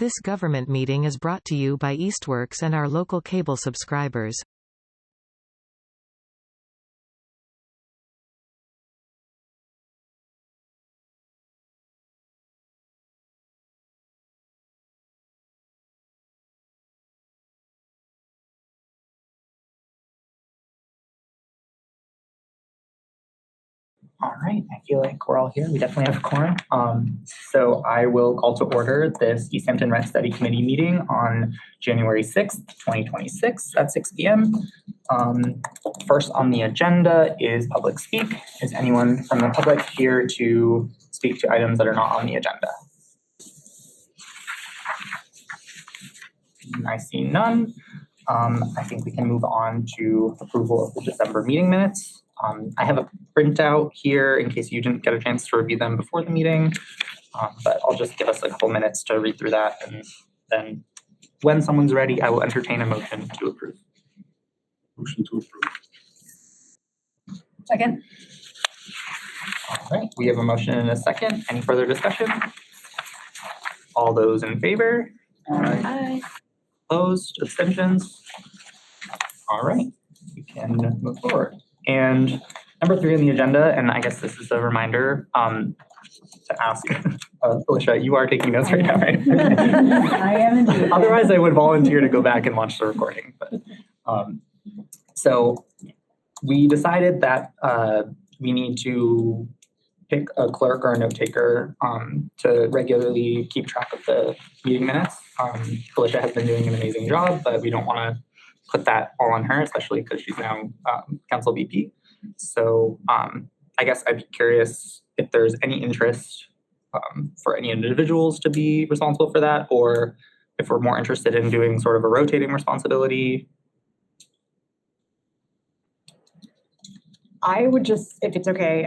This government meeting is brought to you by Eastworks and our local cable subscribers. All right, I feel like we're all here. We definitely have a quorum. So I will call to order this Easthampton Rent Study Committee meeting on January 6th, 2026 at 6 p.m. First on the agenda is public speak. Is anyone from the public here to speak to items that are not on the agenda? I see none. I think we can move on to approval of the December meeting minutes. I have a printout here in case you didn't get a chance to review them before the meeting, but I'll just give us a couple minutes to read through that, and then when someone's ready, I will entertain a motion to approve. Motion to approve. Second. All right, we have a motion and a second. Any further discussion? All those in favor? Aye. Opposed? Abstentions? All right, we can move forward. And number 3 on the agenda, and I guess this is a reminder to ask, Felicia, you are taking notes right now, right? I am indeed. Otherwise, I would volunteer to go back and watch the recording. But so we decided that we need to pick a clerk or a note taker to regularly keep track of the meeting minutes. Felicia has been doing an amazing job, but we don't want to put that all on her, especially because she's now council VP. So I guess I'd be curious if there's any interest for any individuals to be responsible for that, or if we're more interested in doing sort of a rotating responsibility. I would just, if it's okay,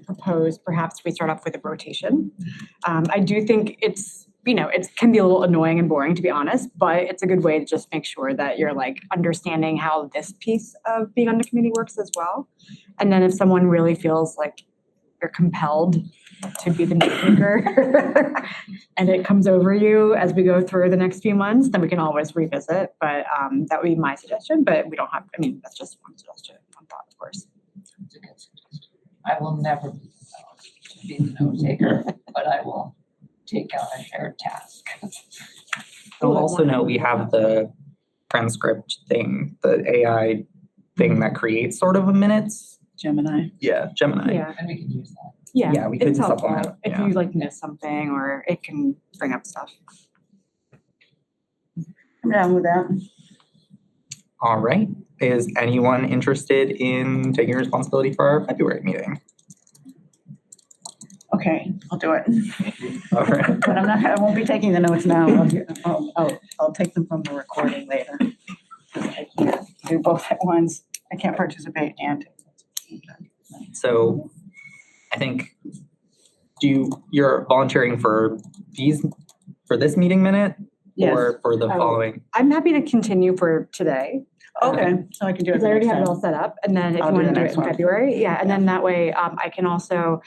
propose perhaps we start off with a rotation. I do think it's, it can be a little annoying and boring, to be honest, but it's a good way to just make sure that you're like understanding how this piece of being on the committee works as well. And then if someone really feels like you're compelled to be the note taker and it comes over you as we go through the next few months, then we can always revisit. But that would be my suggestion, but we don't have, that's just one suggestion, one thought, of course. It's a good suggestion. I will never be the note taker, but I will take out a shared task. You'll also know we have the transcript thing, the AI thing that creates sort of a minutes. Gemini. Yeah, Gemini. Yeah. And we can use that. Yeah, we could it's helpful supplement. if you like miss something or it can bring up stuff. I'm down with that. All right. Is anyone interested in taking responsibility for our February meeting? Okay, I'll do it. All right. But I won't be taking the notes now. I'll take them from the recording later. I can't do both at once. I can't participate and. So I think you're volunteering for this meeting minute? Yes. Or for the following? I'm happy to continue for today. Okay, so I can do it. Because I already have it all set up, and then if I'll you do want to the do it next in one. February, yeah, and then that way I can also,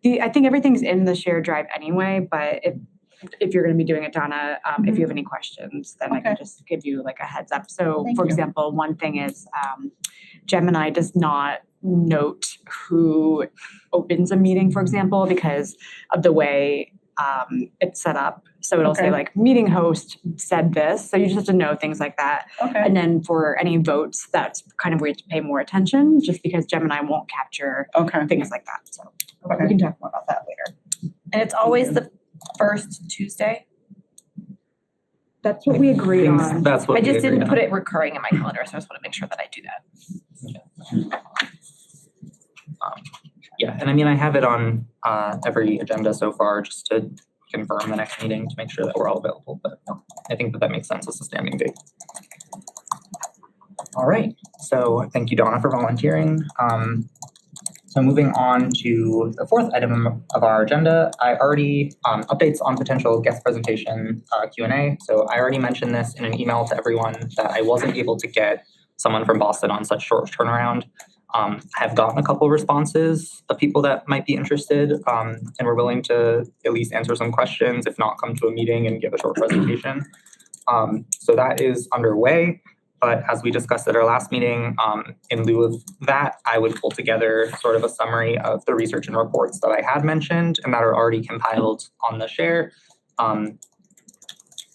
I think everything's in the shared drive anyway, but if you're going to be doing it, Donna, if you have any questions, then I can Okay. just give you like a heads up. So Thank for you. example, one thing is Gemini does not note who opens a meeting, for example, because of the way it's set up. So it'll say Okay. like meeting host said this. So you just have to know things like that. Okay, And then for any votes, that's kind of where you have to pay more attention just because Gemini won't capture okay. things like that. So Okay. we can talk more about that later. And it's always the first Tuesday. That's what we agreed Things- on. That's what I we just agreed didn't on. put it recurring in my calendar, so I just want to make sure that I do that. Yeah, and I have it on every agenda so far just to confirm the next meeting to make sure that we're all available, but I think that makes sense as a standing date. All right, so thank you, Donna, for volunteering. So moving on to the 4th item of our agenda, I already updates on potential guest presentation Q&A. So I already mentioned this in an email to everyone that I wasn't able to get someone from Boston on such short turnaround. I have gotten a couple responses of people that might be interested, and we're willing to at least answer some questions, if not come to a meeting and give a short presentation. So that is underway. But as we discussed at our last meeting, in lieu of that, I would pull together sort of a summary of the research and reports that I had mentioned and that are already compiled on the share.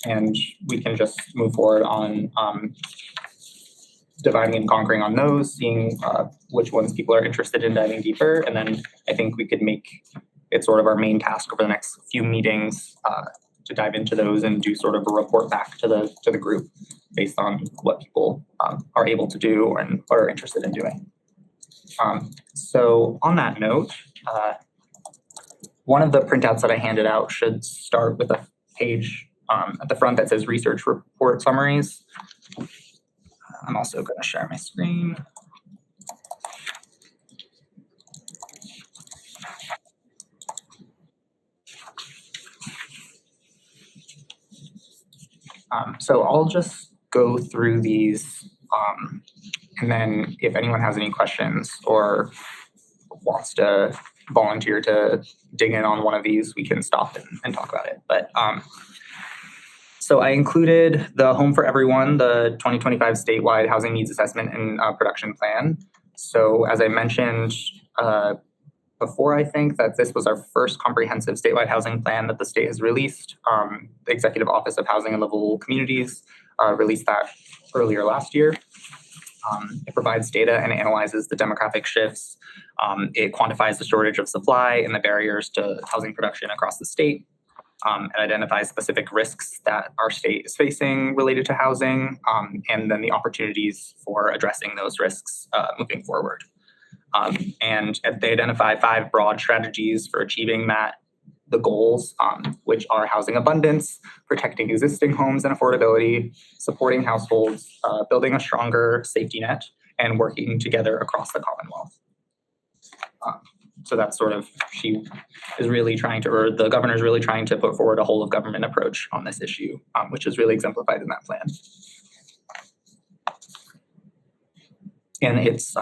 And we can just move forward on dividing and conquering on those, seeing which ones people are interested in diving deeper. And then I think we could make it sort of our main task over the next few meetings to dive into those and do sort of a report back to the group based on what people are able to do and are interested in doing. So on that note, one of the printouts that I handed out should start with a page at the front that says research report summaries. I'm also going to share my screen. So I'll just go through these, and then if anyone has any questions or wants to volunteer to dig in on one of these, we can stop and talk about it. But so I included the Home for Everyone, the 2025 statewide housing needs assessment and production plan. So as I mentioned before, I think that this was our first comprehensive statewide housing plan that the state has released. The Executive Office of Housing and Livable Communities released that earlier last year. It provides data and analyzes the demographic shifts. It quantifies the shortage of supply and the barriers to housing production across the state. It identifies specific risks that our state is facing related to housing, and then the opportunities for addressing those risks moving forward. And they identify 5 broad strategies for achieving the goals, which are housing abundance, protecting existing homes and affordability, supporting households, building a stronger safety net, and working together across the Commonwealth. So that's sort of, she is really trying to, or the governor is really trying to put forward a whole of government approach on this issue, which is really exemplified in that plan. And it's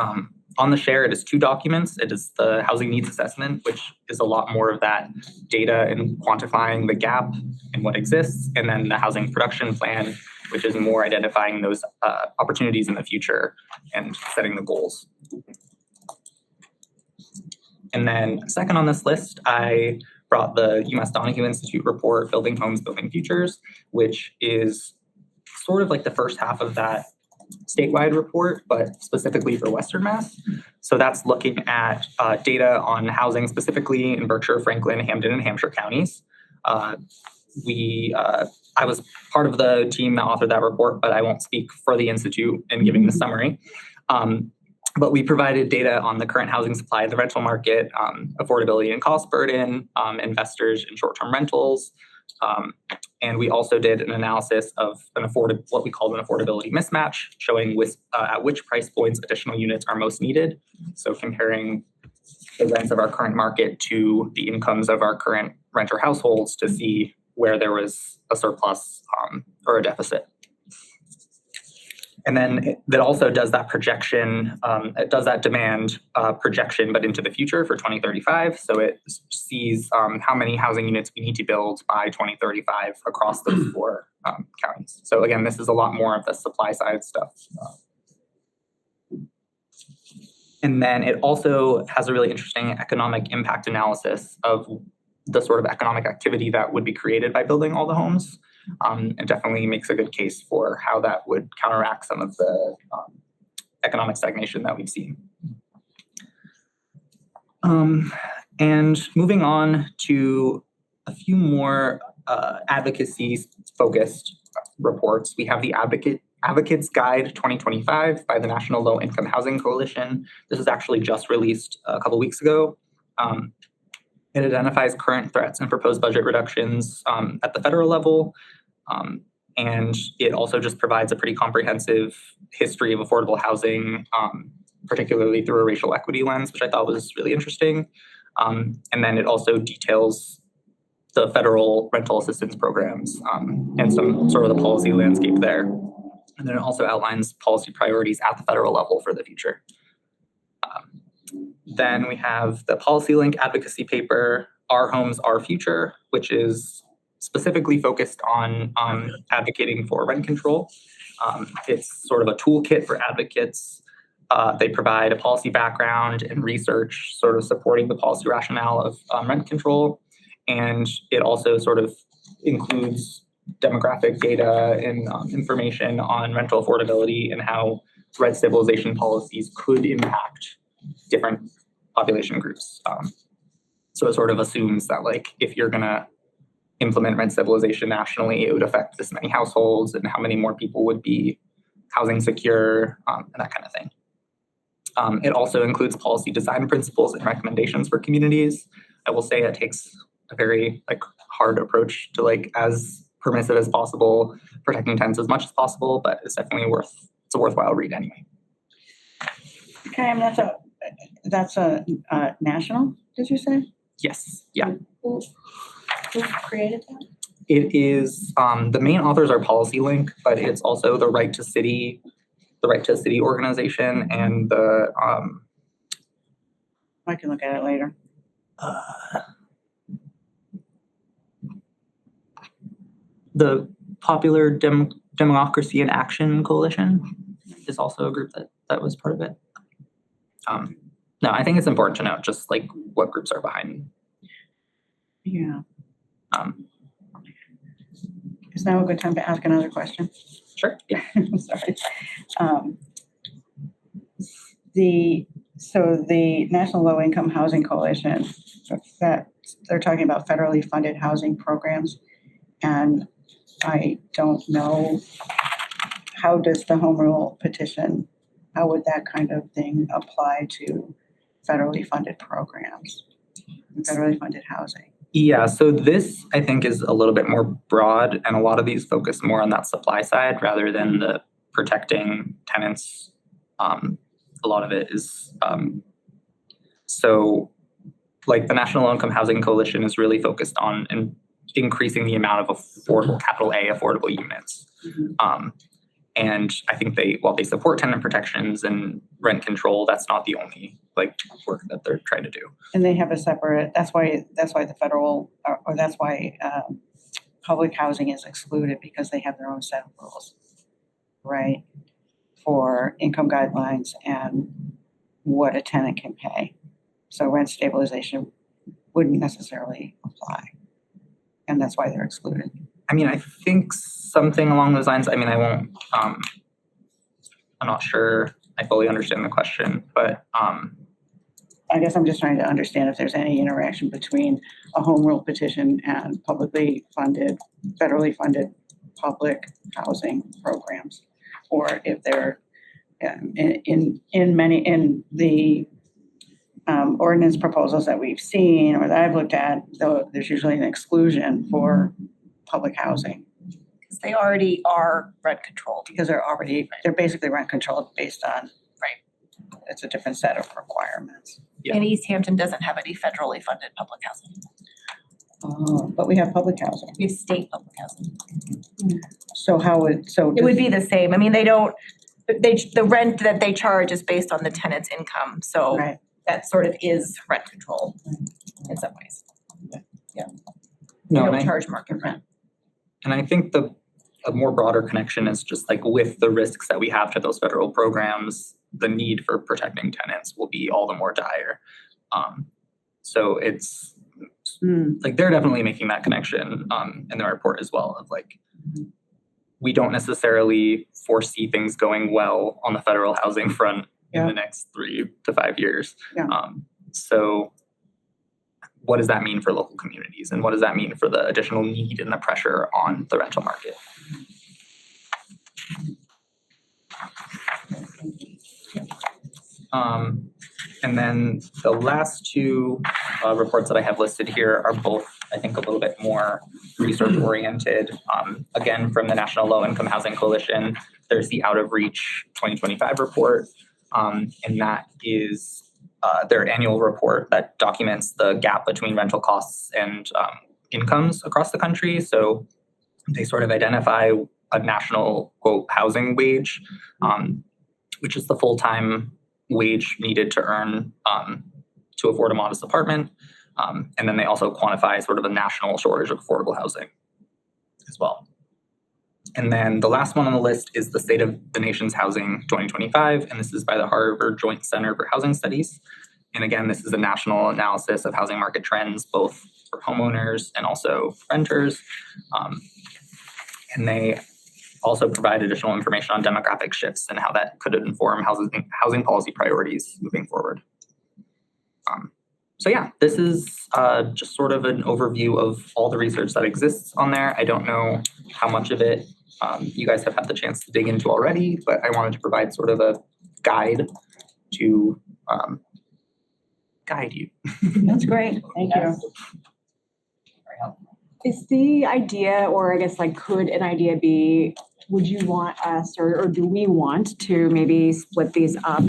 on the share, it is 2 documents. It is the housing needs assessment, which is a lot more of that data and quantifying the gap in what exists. And then the housing production plan, which is more identifying those opportunities in the future and setting the goals. And then second on this list, I brought the UMass Donahue Institute report, Building Homes, Building Futures, which is sort of like the first half of that statewide report, but specifically for Western Mass. So that's looking at data on housing specifically in Berkshire, Franklin, Hampden, and Hampshire counties. I was part of the team that authored that report, but I won't speak for the Institute in giving the summary. But we provided data on the current housing supply in the rental market, affordability and cost burden, investors in short-term rentals. And we also did an analysis of what we called an affordability mismatch, showing at which price points additional units are most needed. So comparing the rents of our current market to the incomes of our current renter households to see where there was a surplus or a deficit. And then that also does that projection, it does that demand projection, but into the future for 2035. So it sees how many housing units we need to build by 2035 across those 4 counties. So again, this is a lot more of the supply side stuff. And then it also has a really interesting economic impact analysis of the sort of economic activity that would be created by building all the homes. It definitely makes a good case for how that would counteract some of the economic stagnation that we've seen. And moving on to a few more advocacy-focused reports, we have the Advocates Guide 2025 by the National Low Income Housing Coalition. This was actually just released a couple weeks ago. It identifies current threats and proposed budget reductions at the federal level. And it also just provides a pretty comprehensive history of affordable housing, particularly through a racial equity lens, which I thought was really interesting. And then it also details the federal rental assistance programs and some sort of the policy landscape there. And then it also outlines policy priorities at the federal level for the future. Then we have the Policy Link advocacy paper, Our Homes, Our Future, which is specifically focused on advocating for rent control. It's sort of a toolkit for advocates. They provide a policy background and research sort of supporting the policy rationale of rent control. And it also sort of includes demographic data and information on rental affordability and how rent stabilization policies could impact different population groups. So it sort of assumes that like if you're going to implement rent stabilization nationally, it would affect this many households and how many more people would be housing secure and that kind of thing. It also includes policy design principles and recommendations for communities. I will say it takes a very like hard approach to like as permissive as possible, protecting tenants as much as possible, but it's definitely it's a worthwhile read anyway. Okay, and that's a national, did you say? Yes, yeah. Who created that? It is, the main authors are Policy Link, but it's also the Right to City organization and the, I can look at it later. the Popular Democracy in Action Coalition is also a group that was part of it. No, I think it's important to note just like what groups are behind. Yeah. Um, Is now a good time to ask another question? Sure. Yeah. Sorry. The National Low Income Housing Coalition, that they're talking about federally funded housing programs, and I don't know, how does the home rule petition, how would that kind of thing apply to federally funded programs, federally funded housing? Yeah, so this I think is a little bit more broad, and a lot of these focus more on that supply side rather than the protecting tenants. A lot of it is so like the National Low Income Housing Coalition is really focused on increasing the amount of affordable, capital A, affordable units. Mm-hmm. And I think while they support tenant protections and rent control, that's not the only like work that they're trying to do. And they have a separate, that's why the federal, or that's why public housing is excluded, because they have their own set of rules, right? For income guidelines and what a tenant can pay. So rent stabilization wouldn't necessarily apply. And that's why they're excluded. I mean, I think something along those lines. I mean, I won't, I'm not sure I fully understand the question, but I guess I'm just trying to understand if there's any interaction between a home rule petition and publicly funded, federally funded public housing programs, or if they're in the ordinance proposals that we've seen or that I've looked at, though there's usually an exclusion for public housing Because they already are rent controlled. because they're basically rent controlled based on, Right. it's a different set of requirements. Yeah. And Easthampton doesn't have any federally funded public housing. But we have public housing. We have state public housing. So It would be the same. I mean, the rent that they charge is based on the tenant's income. So right. that sort of is rent control in some ways. They no, don't charge market rent. and I think a more broader connection is just like with the risks that we have to those federal programs, the need for protecting tenants will be all the more dire. So it's like they're definitely making that connection in the report as well of like, we don't necessarily foresee things going well on the federal housing front in the next 3 to 5 years. Yeah. So what does that mean for local communities? And what does that mean for the additional need and the pressure on the rental market? And then the last two reports that I have listed here are both, I think, a little bit more research oriented. Again, from the National Low Income Housing Coalition, there's the Out of Reach 2025 report. And that is their annual report that documents the gap between rental costs and incomes across the country. So they sort of identify a national, quote, housing wage, which is the full-time wage needed to earn to afford a modest apartment. And then they also quantify sort of a national shortage of affordable housing as well. And then the last one on the list is the State of the Nation's Housing 2025, and this is by the Harvard Joint Center for Housing Studies. And again, this is a national analysis of housing market trends, both for homeowners and also renters. And they also provide additional information on demographic shifts and how that could inform housing policy priorities moving forward. So yeah, this is just sort of an overview of all the research that exists on there. I don't know how much of it you guys have had the chance to dig into already, but I wanted to provide sort of a guide to guide you. That's great. Thank you. Is the idea, or I guess like could an idea be, would you want us or do we want to maybe split these up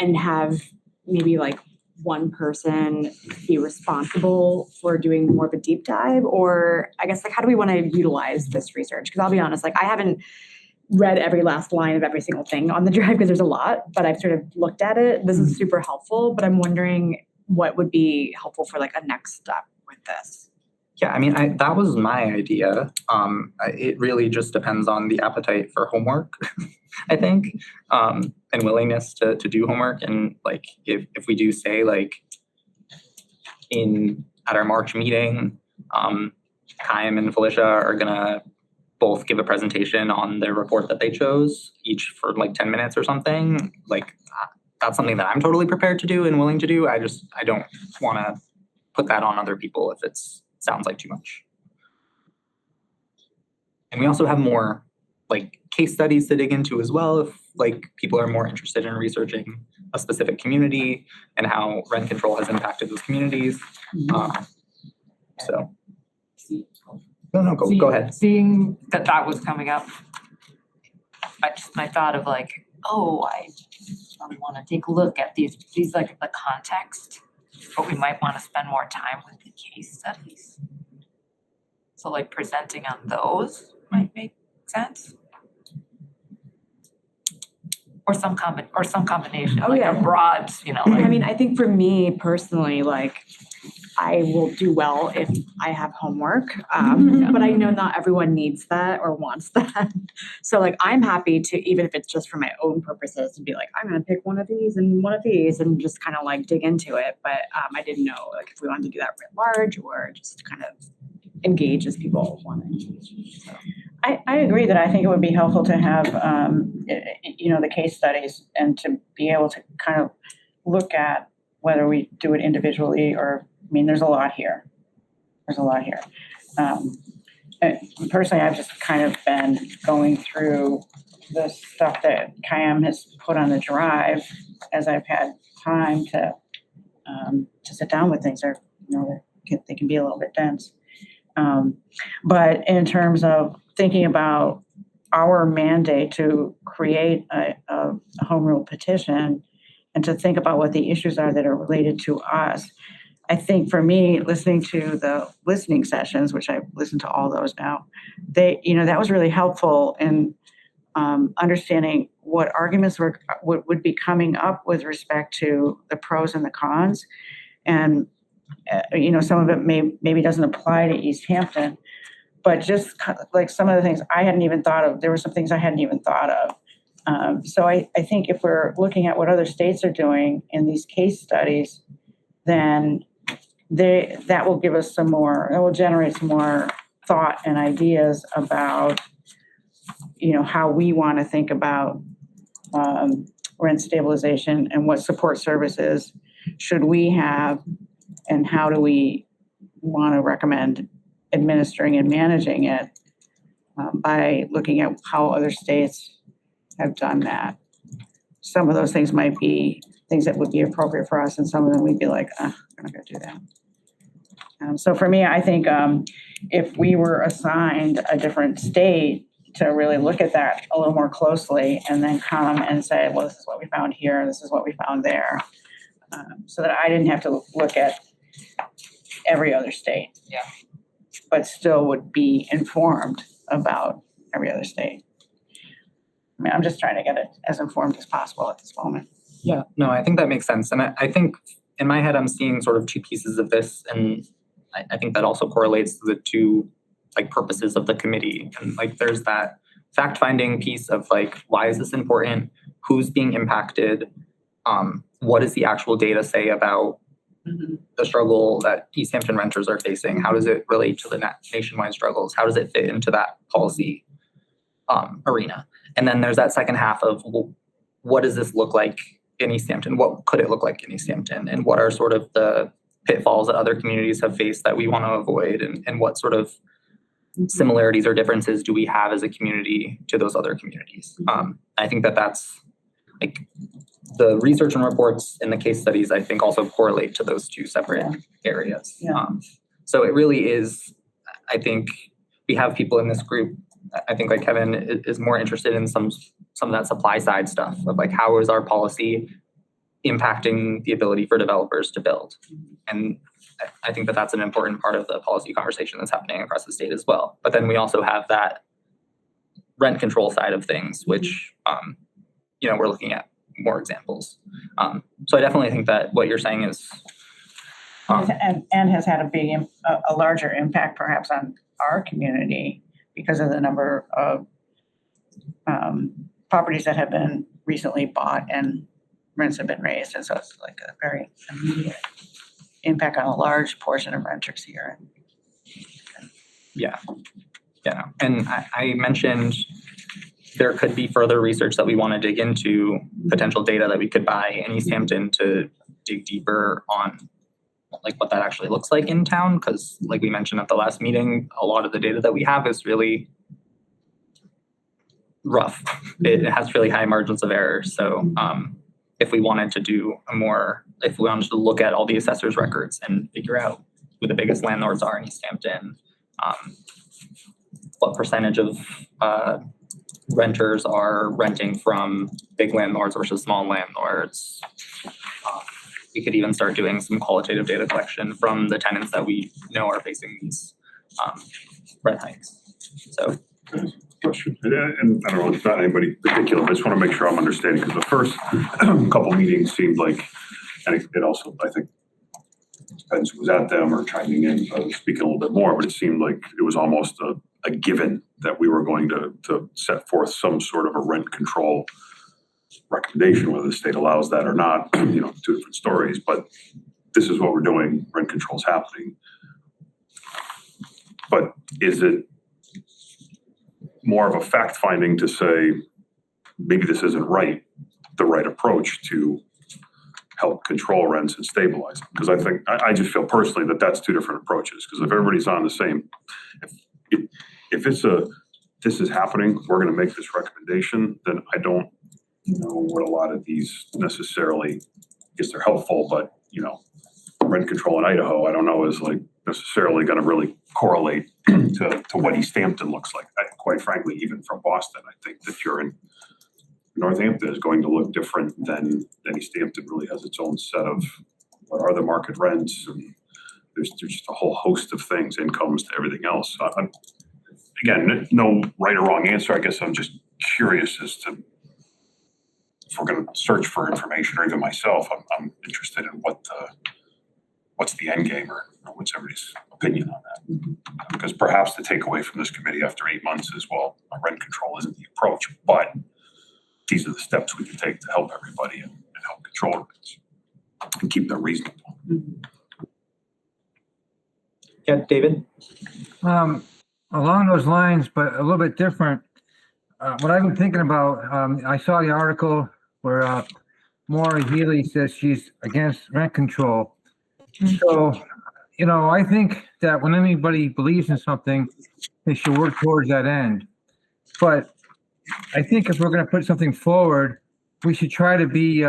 and have maybe like one person be responsible for doing more of a deep dive? Or I guess like how do we want to utilize this research? Because I'll be honest, like I haven't read every last line of every single thing on the drive because there's a lot, but I've sort of looked at it. This is super helpful, but I'm wondering what would be helpful for like a next step with this. Yeah, I mean, that was my idea. It really just depends on the appetite for homework, I think, and willingness to do homework. And like, if we do say like at our March meeting, Chaim and Felicia are gonna both give a presentation on their report that they chose, each for like 10 minutes or something. Like, that's something that I'm totally prepared to do and willing to do. I don't want to put that on other people if sounds like too much. And we also have more like case studies to dig into as well if like people are more interested in researching a specific community and how rent control has impacted those communities. So no, go ahead. Seeing that was coming up, I thought of like, I want to take a look at these like the context, but we might want to spend more time with the case studies. So like presenting on those might make sense. Or some combination, Oh, like yeah. a broad, I mean, I think for me personally, like I will do well if I have homework, but I know not everyone needs that or wants that. So like, I'm happy to, even if it's just for my own purposes, to be like, I'm going to pick one of these and one of these and just kind of like dig into it. But I didn't know like if we wanted to do that writ large or just kind of engage as people want to engage. So. I agree that I think it would be helpful to have, the case studies and to be able to kind of look at whether we do it individually or, there's a lot here. Personally, I've just kind of been going through the stuff that Chaim has put on the drive as I've had time to sit down with things. They can be a little bit dense. But in terms of thinking about our mandate to create a home rule petition and to think about what the issues are that are related to us, I think for me, listening to the listening sessions, which I've listened to all those now, that was really helpful in understanding what arguments would be coming up with respect to the pros and the cons. And, some of it maybe doesn't apply to Easthampton, but just like some of the things I hadn't even thought of, there were some things I hadn't even thought of. So I think if we're looking at what other states are doing in these case studies, then that will give us it will generate some more thought and ideas about, how we want to think about rent stabilization and what support services should we have and how do we want to recommend administering and managing it by looking at how other states have done that. Some of those things might be things that would be appropriate for us, and some of them we'd be like, we're not going to do that. So for me, I think if we were assigned a different state to really look at that a little more closely and then come and say, well, this is what we found here, this is what we found there, so that I didn't have to look at every other state. Yeah. But still would be informed about every other state. I'm just trying to get it as informed as possible at this moment. Yeah, no, I think that makes sense. And I think in my head, I'm seeing sort of two pieces of this, and I think that also correlates to the two like purposes of the committee. And like there's that fact-finding piece of like, why is this important? Who's being impacted? What does the actual data say about the struggle that Easthampton renters are facing? How does it relate to the nationwide struggles? How does it fit into that policy arena? And then there's that second half of, well, what does this look like in Easthampton? What could it look like in Easthampton? And what are sort of the pitfalls that other communities have faced that we want to avoid? And what sort of similarities or differences do we have as a community to those other communities? I think that that's like the research and reports and the case studies, I think also correlate to those two separate areas. Yeah. So it really is, I think we have people in this group, I think like Kevin is more interested in some of that supply side stuff of like, how is our policy impacting the ability for developers to build? And I think that that's an important part of the policy conversation that's happening across the state as well. But then we also have that rent control side of things, which, we're looking at more examples. So I definitely think that what you're saying is. And has had a larger impact perhaps on our community because of the number of properties that have been recently bought and rents have been raised. And so it's like a very immediate impact on a large portion of renters here. Yeah. And I mentioned there could be further research that we want to dig into, potential data that we could buy in Easthampton to dig deeper on like what that actually looks like in town. Because like we mentioned at the last meeting, a lot of the data that we have is really rough. It has really high margins of error. So if we wanted to if we wanted to look at all the assessors' records and figure out who the biggest landlords are in Easthampton, what percentage of renters are renting from big landlords versus small landlords. We could even start doing some qualitative data collection from the tenants that we know are facing these rent hikes. So. Question, and I don't know, it's not anybody particular, but I just want to make sure I'm understanding, because the first couple meetings seemed like, and it also, I think, depends who was at them or chiming in, speaking a little bit more, but it seemed like it was almost a given that we were going to set forth some sort of a rent control recommendation, whether the state allows that or not, two different stories, but this is what we're doing, rent control is happening. But is it more of a fact finding to say, maybe this isn't the right approach to help control rents and stabilize them? Because I think, I just feel personally that that's two different approaches, because if everybody's on the same, if it's this is happening, we're going to make this recommendation, then I don't know what a lot of these necessarily, I guess they're helpful, but rent control in Idaho, I don't know is like necessarily going to really correlate to what Easthampton looks like. Quite frankly, even from Boston, I think that you're in Northampton is going to look different than Easthampton. Really has its own set of what are the market rents, and there's just a whole host of things, incomes to everything else. Again, no right or wrong answer. I guess I'm just curious as to if we're going to search for information, or even myself, I'm interested in what's the end game, or what's everybody's opinion on that. Because perhaps the takeaway from this committee after 8 months is, well, rent control isn't the approach, but these are the steps we can take to help everybody and help control rents and keep them reasonable. Yeah, David? Along those lines, but a little bit different, what I've been thinking about, I saw the article where Maura Healy says she's against rent control. So, I think that when anybody believes in something, they should work towards that end. But I think if we're going to put something forward, we should try to be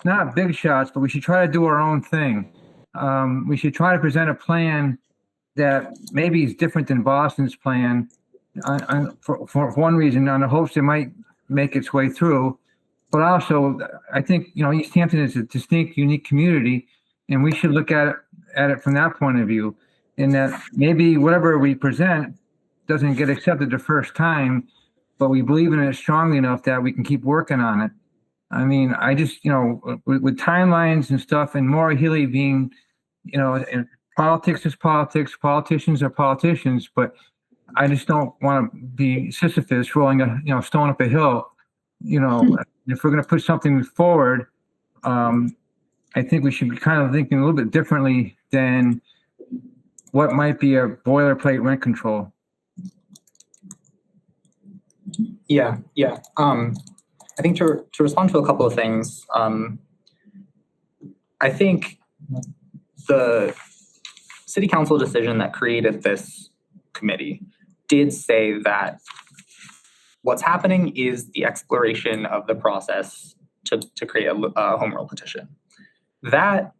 not big shots, but we should try to do our own thing. We should try to present a plan that maybe is different than Boston's plan for one reason, on the hopes it might make its way through. But also, I think, Easthampton is a distinct, unique community, and we should look at it from that point of view, in that maybe whatever we present doesn't get accepted the first time, but we believe in it strongly enough that we can keep working on it. I mean, I just, with timelines and stuff, and Maura Healy being, and politics is politics, politicians are politicians, but I just don't want to be Sisyphus rolling a, stone up a hill. If we're going to put something forward, I think we should be kind of thinking a little bit differently than what might be a boilerplate rent control. Yeah. I think to respond to a couple of things, I think the city council decision that created this committee did say that what's happening is the exploration of the process to create a home rule petition. That,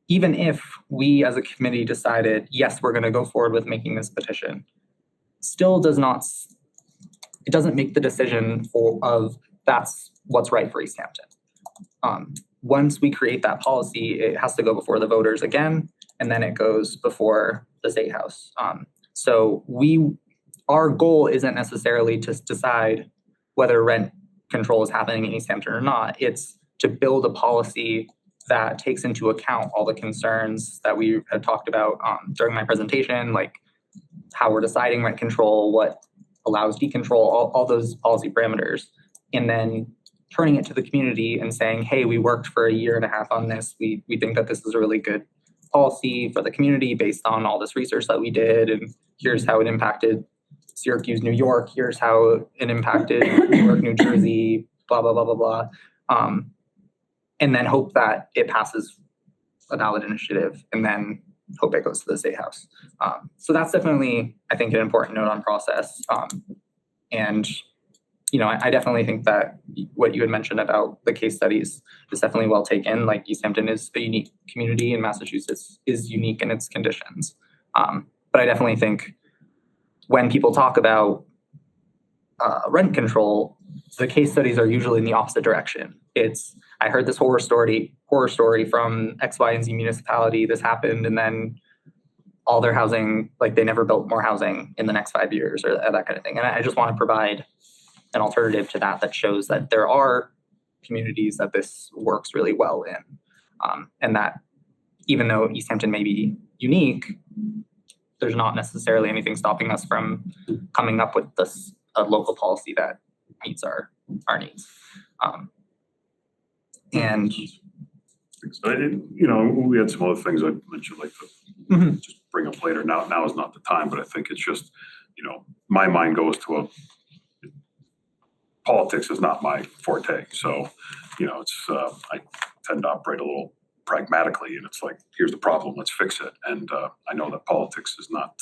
even if we as a committee decided, yes, we're going to go forward with making this petition, still it doesn't make the decision of that's what's right for Easthampton. Once we create that policy, it has to go before the voters again, and then it goes before the State House. So our goal isn't necessarily to decide whether rent control is happening in Easthampton or not. It's to build a policy that takes into account all the concerns that we had talked about during my presentation, like how we're deciding rent control, what allows decontrol, all those policy parameters, and then turning it to the community and saying, hey, we worked for 1.5 years on this. We think that this is a really good policy for the community based on all this research that we did, and here's how it impacted Syracuse, New York, here's how it impacted New York, New Jersey, blah, blah, blah, blah, blah. And then hope that it passes a ballot initiative, and then hope it goes to the State House. So that's definitely, I think, an important note on process. And, I definitely think that what you had mentioned about the case studies is definitely well taken. Like, Easthampton is a unique community, and Massachusetts is unique in its conditions. But I definitely think when people talk about rent control, the case studies are usually in the opposite direction. I heard this horror story from X, Y, and Z municipality. This happened, and then all their housing, like, they never built more housing in the next 5 years, or that kind of thing. And I just want to provide an alternative to that shows that there are communities that this works really well in, and that even though Easthampton may be unique, there's not necessarily anything stopping us from coming up with a local policy that meets our needs. And we had some other things that you'd like to just bring up later. Now is not the time, but I think it's just, my mind goes to politics is not my forte. So, it's I tend to operate a little pragmatically, and it's like, here's the problem, let's fix it. And I know that politics is not,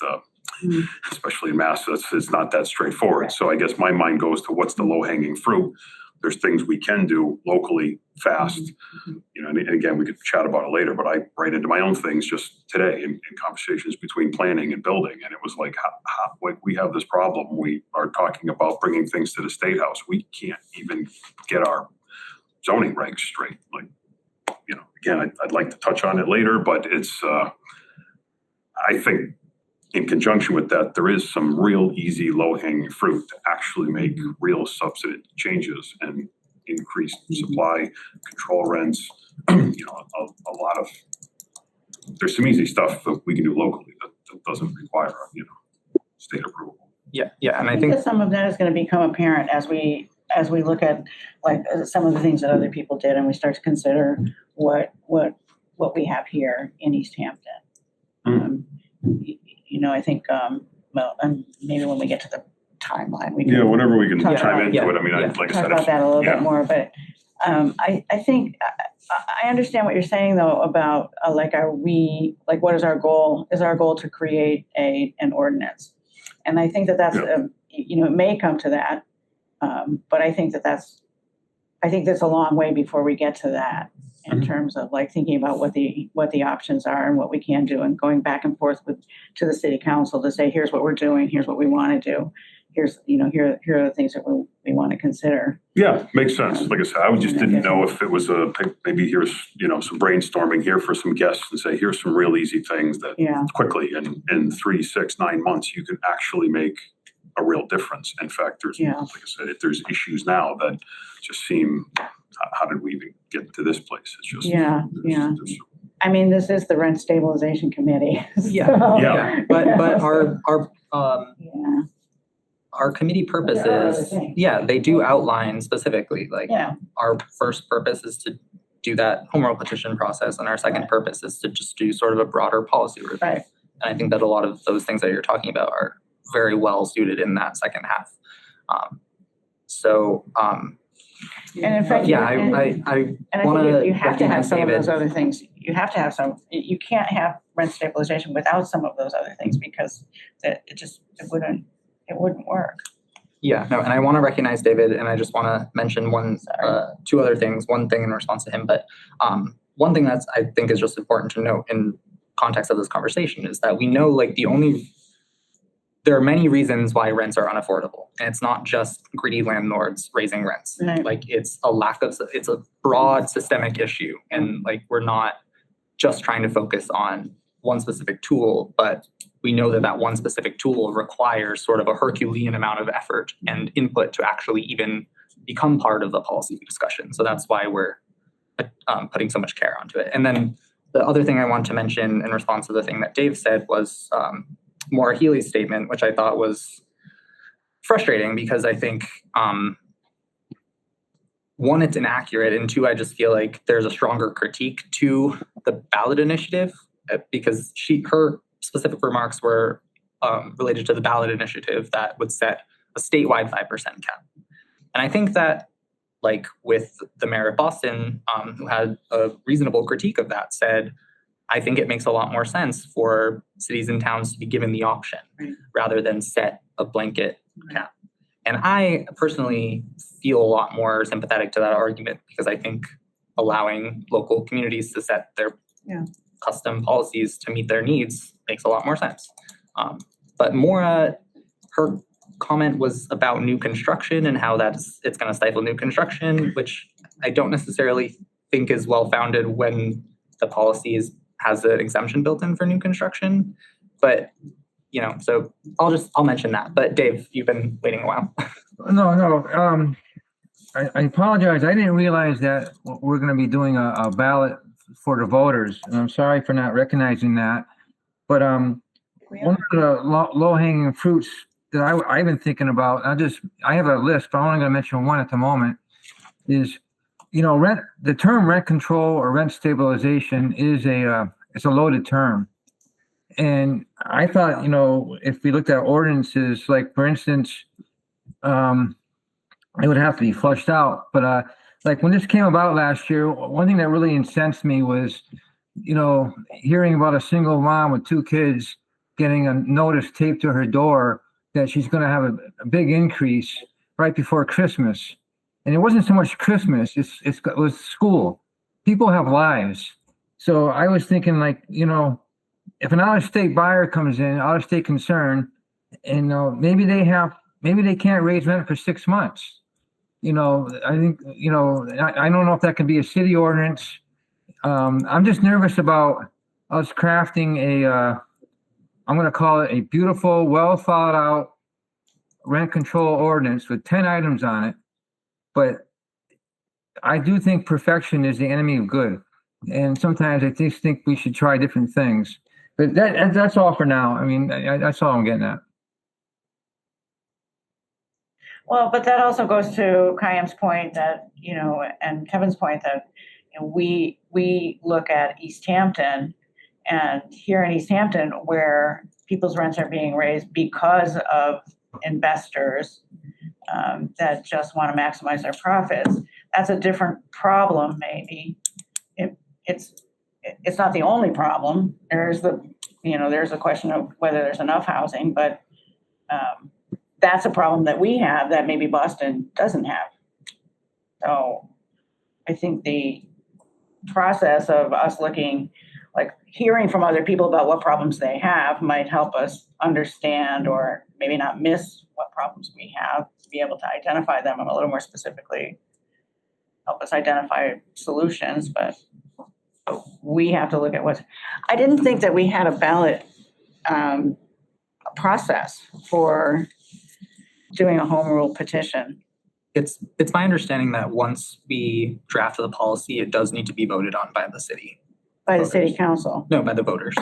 especially in Mass, it's not that straightforward. So I guess my mind goes to what's the low-hanging fruit. There's things we can do locally fast, and again, we could chat about it later, but I write into my own things just today in conversations between planning and building. And it was like, we have this problem. We are talking about bringing things to the State House. We can't even get our zoning regs straight. Like, again, I'd like to touch on it later, but it's, I think in conjunction with that, there is some real easy low-hanging fruit to actually make real substantive changes and increase supply, control rents. A lot of, there's some easy stuff that we can do locally that doesn't require, state approval. Yeah, and I I think think that some of that is going to become apparent as we look at, like, some of the things that other people did, and we start to consider what we have here in Easthampton. I think, and maybe when we get to the timeline, we can whenever we can talk chime into about- it. I mean, yeah. like I talk said, about that a little yeah. bit more. But I think I understand what you're saying, though, about what is our goal? Is our goal to create an ordinance? And I think that's it may come to that, but I think that's a long way before we get to that. In terms of, like, thinking about what the options are and what we can do, and going back and forth to the city council to say, here's what we're doing, here's what we want to do, here's here are the things that we want to consider. Yeah, makes sense. Like I said, I just didn't know if it was maybe here's some brainstorming here for some guests and say, here's some real easy things that quickly in 3, 6, 9 months you can actually make a real difference. In fact, there's, Yeah. like I said, there's issues now that just seem, how did we even get to this place? It's just. Yeah, there's- I mean, this is the rent stabilization committee. Yeah, so- Yeah. But Yeah, our committee There are other purposes, things. yeah, they do outline specifically, like, yeah, our first purpose is to do that home rule petition process, and our second purpose is to just do sort of a broader policy review. right. And I think that a lot of those things that you're talking about are very well suited in that second half. And in fact, Yeah, and I I wanna think you have to have recognize some of David. those other things. You have to have some, you can't have rent stabilization without some of those other things because it wouldn't work. Yeah, no, and I want to recognize David, and I just want to mention Sorry. two other things. One thing in response to him, but one thing that's I think is just important to note in context of this conversation is that we know like there are many reasons why rents are unaffordable, and it's not just greedy landlords raising rents. Right. Like it's a broad systemic issue, and like we're not just trying to focus on one specific tool, but we know that one specific tool requires sort of a Herculean amount of effort and input to actually even become part of the policy discussion. So that's why we're putting so much care onto it. And then the other thing I want to mention in response to the thing that Dave said was Maura Healy's statement, which I thought was frustrating because I think one, it's inaccurate, and two, I just feel like there's a stronger critique to the ballot initiative because her specific remarks were related to the ballot initiative that would set a statewide 5% cap. And I think that, like with the mayor of Boston, who had a reasonable critique of that, said, I think it makes a lot more sense for cities and towns to be given the option rather than set a blanket cap. And I personally feel a lot more sympathetic to that argument because I think allowing local communities to set their custom policies to meet their needs makes a lot more sense. But Maura, her comment was about new construction and how it's going to stifle new construction, which I don't necessarily think is well-founded when the policy has an exemption built in for new construction. But, so I'll mention that. But Dave, you've been waiting a while. No. I apologize. I didn't realize that we're going to be doing a ballot for the voters. And I'm sorry for not recognizing that. But one of the low-hanging fruits that I've been thinking about, I have a list, but I'm only going to mention one at the moment, is, the term rent control or rent stabilization is it's a loaded term. And I thought, if we looked at ordinances, like for instance, it would have to be flushed out. But like when this came about last year, one thing that really incensed me was, hearing about a single mom with 2 kids getting a notice taped to her door that she's going to have a big increase right before Christmas. And it wasn't so much Christmas, it was school. People have lives. So I was thinking like, if an out-of-state buyer comes in, out-of-state concern, and maybe they can't raise rent for 6 months. I think, I don't know if that can be a city ordinance. I'm just nervous about us crafting I'm going to call it a beautiful, well thought out rent control ordinance with 10 items on it. But I do think perfection is the enemy of good. And sometimes I just think we should try different things. But that's all for now. I mean, that's all I'm getting at. Well, but that also goes to Khayyam's point that, and Kevin's point that we look at Easthampton, and here in Easthampton where people's rents are being raised because of investors that just want to maximize their profits. That's a different problem, maybe. It's not the only problem. There's a question of whether there's enough housing, but that's a problem that we have that maybe Boston doesn't have. So I think the process of us hearing from other people about what problems they have might help us understand or maybe not miss what problems we have, to be able to identify them a little more specifically, help us identify solutions. But we have to look at I didn't think that we had a ballot process for doing a home rule petition? It's my understanding that once we draft the policy, it does need to be voted on by the city. By the city council? No, by the voters.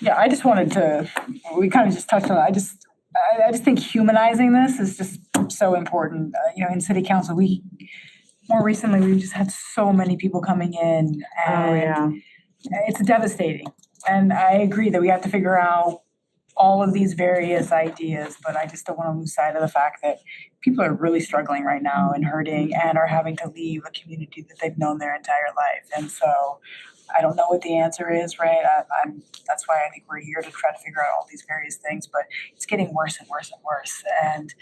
Yeah, I just wanted to, we kind of just touched on it. I just think humanizing this is just so important. In city council, more recently, we've just had so many people coming in and it's devastating. And I agree that we have to figure out all of these various ideas, but I just don't want to lose sight of the fact that people are really struggling right now and hurting and are having to leave a community that they've known their entire life. And so I don't know what the answer is, right? That's why I think we're here to try to figure out all these various things, but it's getting worse and worse and worse. And,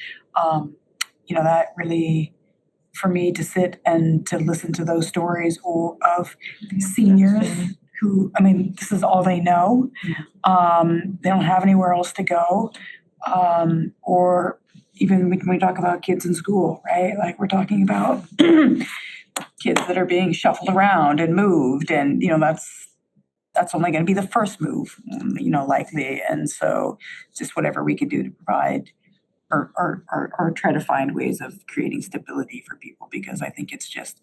that really, for me to sit and to listen to those stories of seniors who, this is all they know. They don't have anywhere else to go. Or even when we talk about kids in school, right? Like we're talking about kids that are being shuffled around and moved, and that's only going to be the first move, likely. And so just whatever we could do to provide or try to find ways of creating stability for people, because I think it's just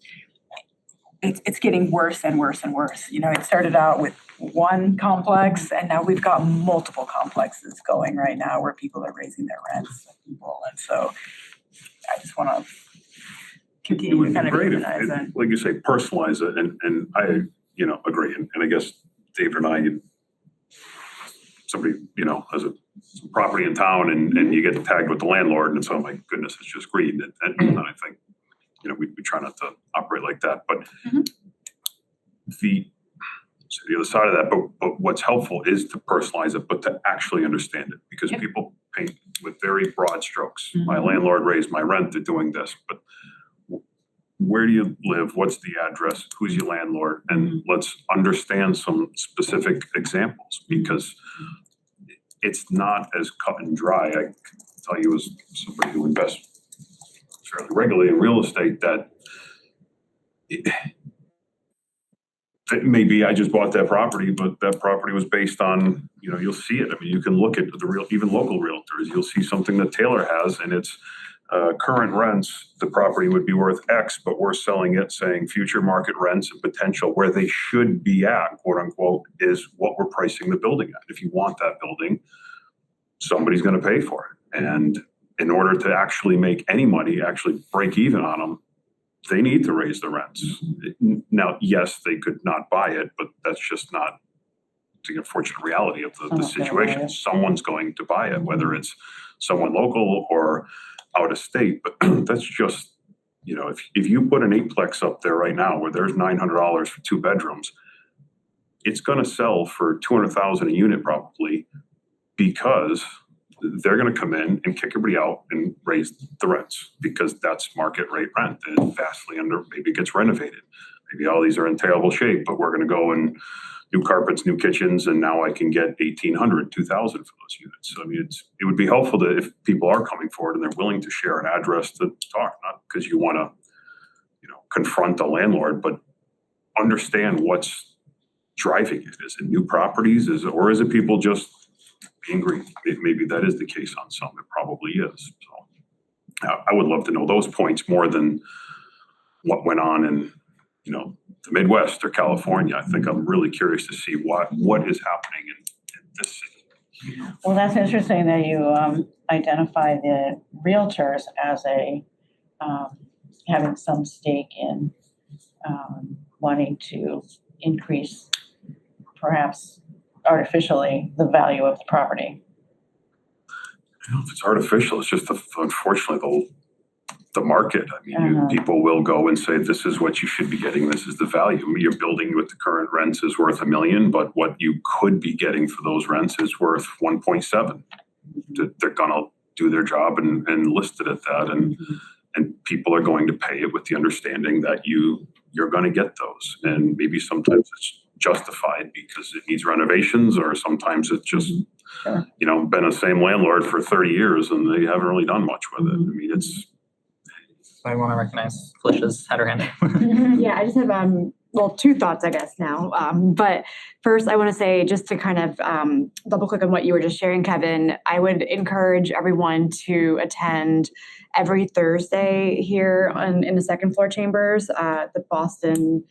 it's getting worse and worse and worse. It started out with one complex, and now we've got multiple complexes going right now where people are raising their rents. And so I just want to continue to kind of humanize it. Like you say, personalize it, and I, agree. And I guess David and I, somebody, has a property in town and you get tagged with the landlord, and so, oh my goodness, it's just greed. And I think, we try not to operate like that. But the other side of that, but what's helpful is to personalize it, but to actually understand it, because people paint with very broad strokes. My landlord raised my rent, they're doing this, but where do you live? What's the address? Who's your landlord? And let's understand some specific examples, because it's not as cut and dry. I can tell you, as somebody who invests fairly regularly in real estate, that it maybe I just bought that property, but that property was based on, you'll see it. You can look at even local realtors. You'll see something that Taylor has, and it's current rents. The property would be worth X, but we're selling it saying future market rents and potential where they should be at, quote unquote, is what we're pricing the building at. If you want that building, somebody's going to pay for it. And in order to actually make any money, actually break even on them, they need to raise the rents. Now, yes, they could not buy it, but that's just not the unfortunate reality of the situation. Someone's going to buy it, whether it's someone local or out of state. But that's just, if you put an 8-plex up there right now where there's $900 for 2 bedrooms, it's going to sell for $200,000 a unit probably, because they're going to come in and kick everybody out and raise the rents, because that's market rate rent, and it's vastly under. Maybe it gets renovated. Maybe all these are in terrible shape, but we're going to go and new carpets, new kitchens, and now I can get $1,800, $2,000 for those units. So it would be helpful to, if people are coming forward and they're willing to share an address to talk, not because you want to, confront the landlord, but understand what's driving it. Is it new properties? Or is it people just being greedy? Maybe that is the case on some. It probably is. So I would love to know those points more than what went on in, the Midwest or California. I think I'm really curious to see what is happening in this city. Well, that's interesting that you identify the realtors as having some stake in wanting to increase, perhaps artificially, the value of the property. I don't know if it's artificial. It's just unfortunately the market. People will go and say, this is what you should be getting. This is the value. Your building with the current rents is worth $1 million, but what you could be getting for those rents is worth 1.7. They're gonna do their job and list it at that, and people are going to pay it with the understanding that you're going to get those. And maybe sometimes it's justified because it needs renovations, or sometimes it's just been the same landlord for 30 years and they haven't really done much with it. I I want to recognize Felicia's had her hand up. Yeah, I just have well, two thoughts, I guess, now. But first, I want to say, just to kind of double click on what you were just sharing, Kevin, I would encourage everyone to attend every Thursday here in the second floor chambers, the Boston,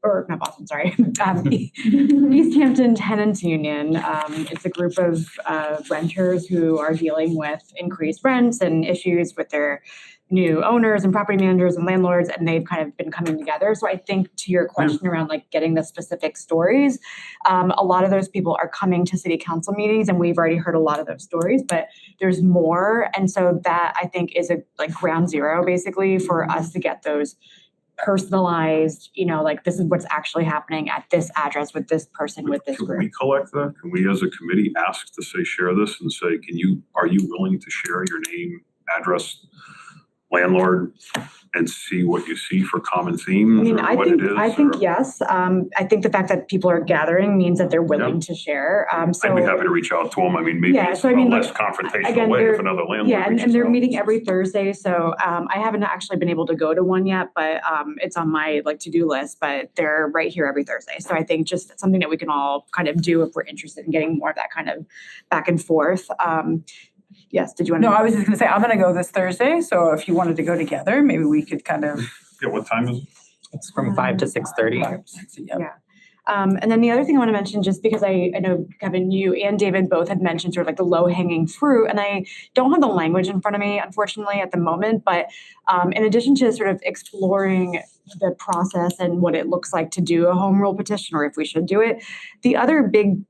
or not Boston, sorry, Easthampton Tenants Union. It's a group of renters who are dealing with increased rents and issues with their new owners and property managers and landlords, and they've kind of been coming together. So I think to your question around like getting the specific stories, a lot of those people are coming to city council meetings, and we've already heard a lot of those stories, but there's more. And so that I think is a like ground zero basically for us to get those personalized, like this is what's actually happening at this address with this person, with this Can group. we collect that? Can we as a committee ask to say, share this and say, are you willing to share your name, address, landlord, and see what you see for common themes I mean, or what it is? I think or- yes. I think the fact that people are gathering means that they're willing to share. So I'd be happy to reach out to them. I mean, maybe Yeah, it's so I a mean, less like, confrontational again, way if they're- another landlord yeah, and reaches they're out. meeting every Thursday. So I haven't actually been able to go to one yet, but it's on my like to-do list. But they're right here every Thursday. So I think just something that we can all kind of do if we're interested in getting more of that kind of back and forth. Yes, did you want to? No, I was just gonna say, I'm gonna go this Thursday, so if you wanted to go together, maybe we could kind of. Yeah, what time is it? It's from 5 to 6:30. Yeah. And then the other thing I want to mention, just because I know, Kevin, you and David both had mentioned sort of like the low hanging fruit, and I don't have the language in front of me, unfortunately, at the moment, but in addition to sort of exploring the process and what it looks like to do a home rule petition, or if we should do it, the other big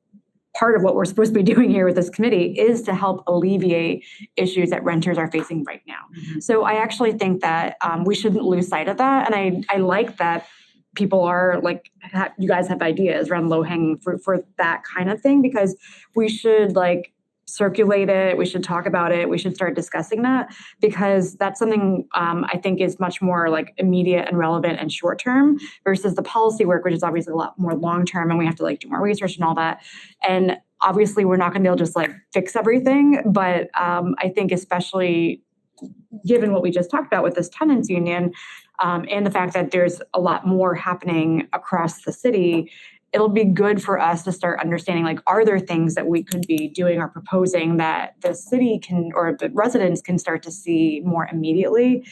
part of what we're supposed to be doing here with this committee is to help alleviate issues that renters are facing right now. So I actually think that we shouldn't lose sight of that. And I like that people are like, you guys have ideas around low hanging fruit for that kind of thing, because we should like circulate it. We should talk about it. We should start discussing that, because that's something I think is much more like immediate and relevant and short term versus the policy work, which is obviously a lot more long term, and we have to like do more research and all that. And obviously we're not going to be able to just like fix everything, but I think especially given what we just talked about with this tenants union and the fact that there's a lot more happening across the city, it'll be good for us to start understanding, like, are there things that we could be doing or proposing that the city can, or the residents can start to see more immediately?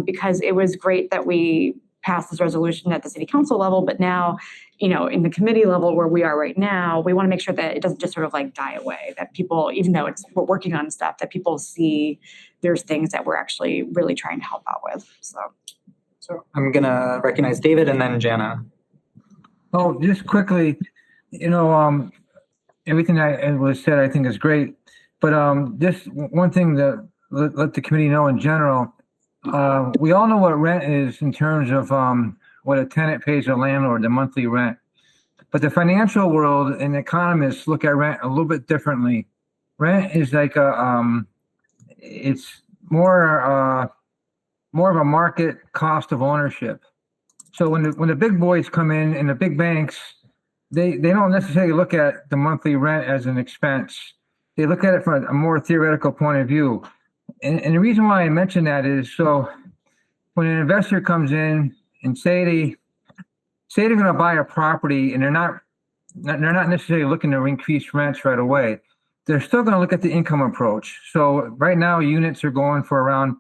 Because it was great that we passed this resolution at the city council level, but now, in the committee level where we are right now, we want to make sure that it doesn't just sort of like die away, that people, even though we're working on stuff, that people see there's things that we're actually really trying to help out with, So I'm gonna recognize David and then Jana. Oh, just quickly, everything that was said, I think is great. But just one thing that let the committee know in general, we all know what rent is in terms of what a tenant pays a landlord, the monthly rent. But the financial world and economists look at rent a little bit differently. Rent is like it's more of a market cost of ownership. So when the big boys come in and the big banks, they don't necessarily look at the monthly rent as an expense. They look at it from a more theoretical point of view. And the reason why I mention that is, so when an investor comes in and say they're going to buy a property and they're not necessarily looking to increase rents right away, they're still going to look at the income approach. So right now units are going for around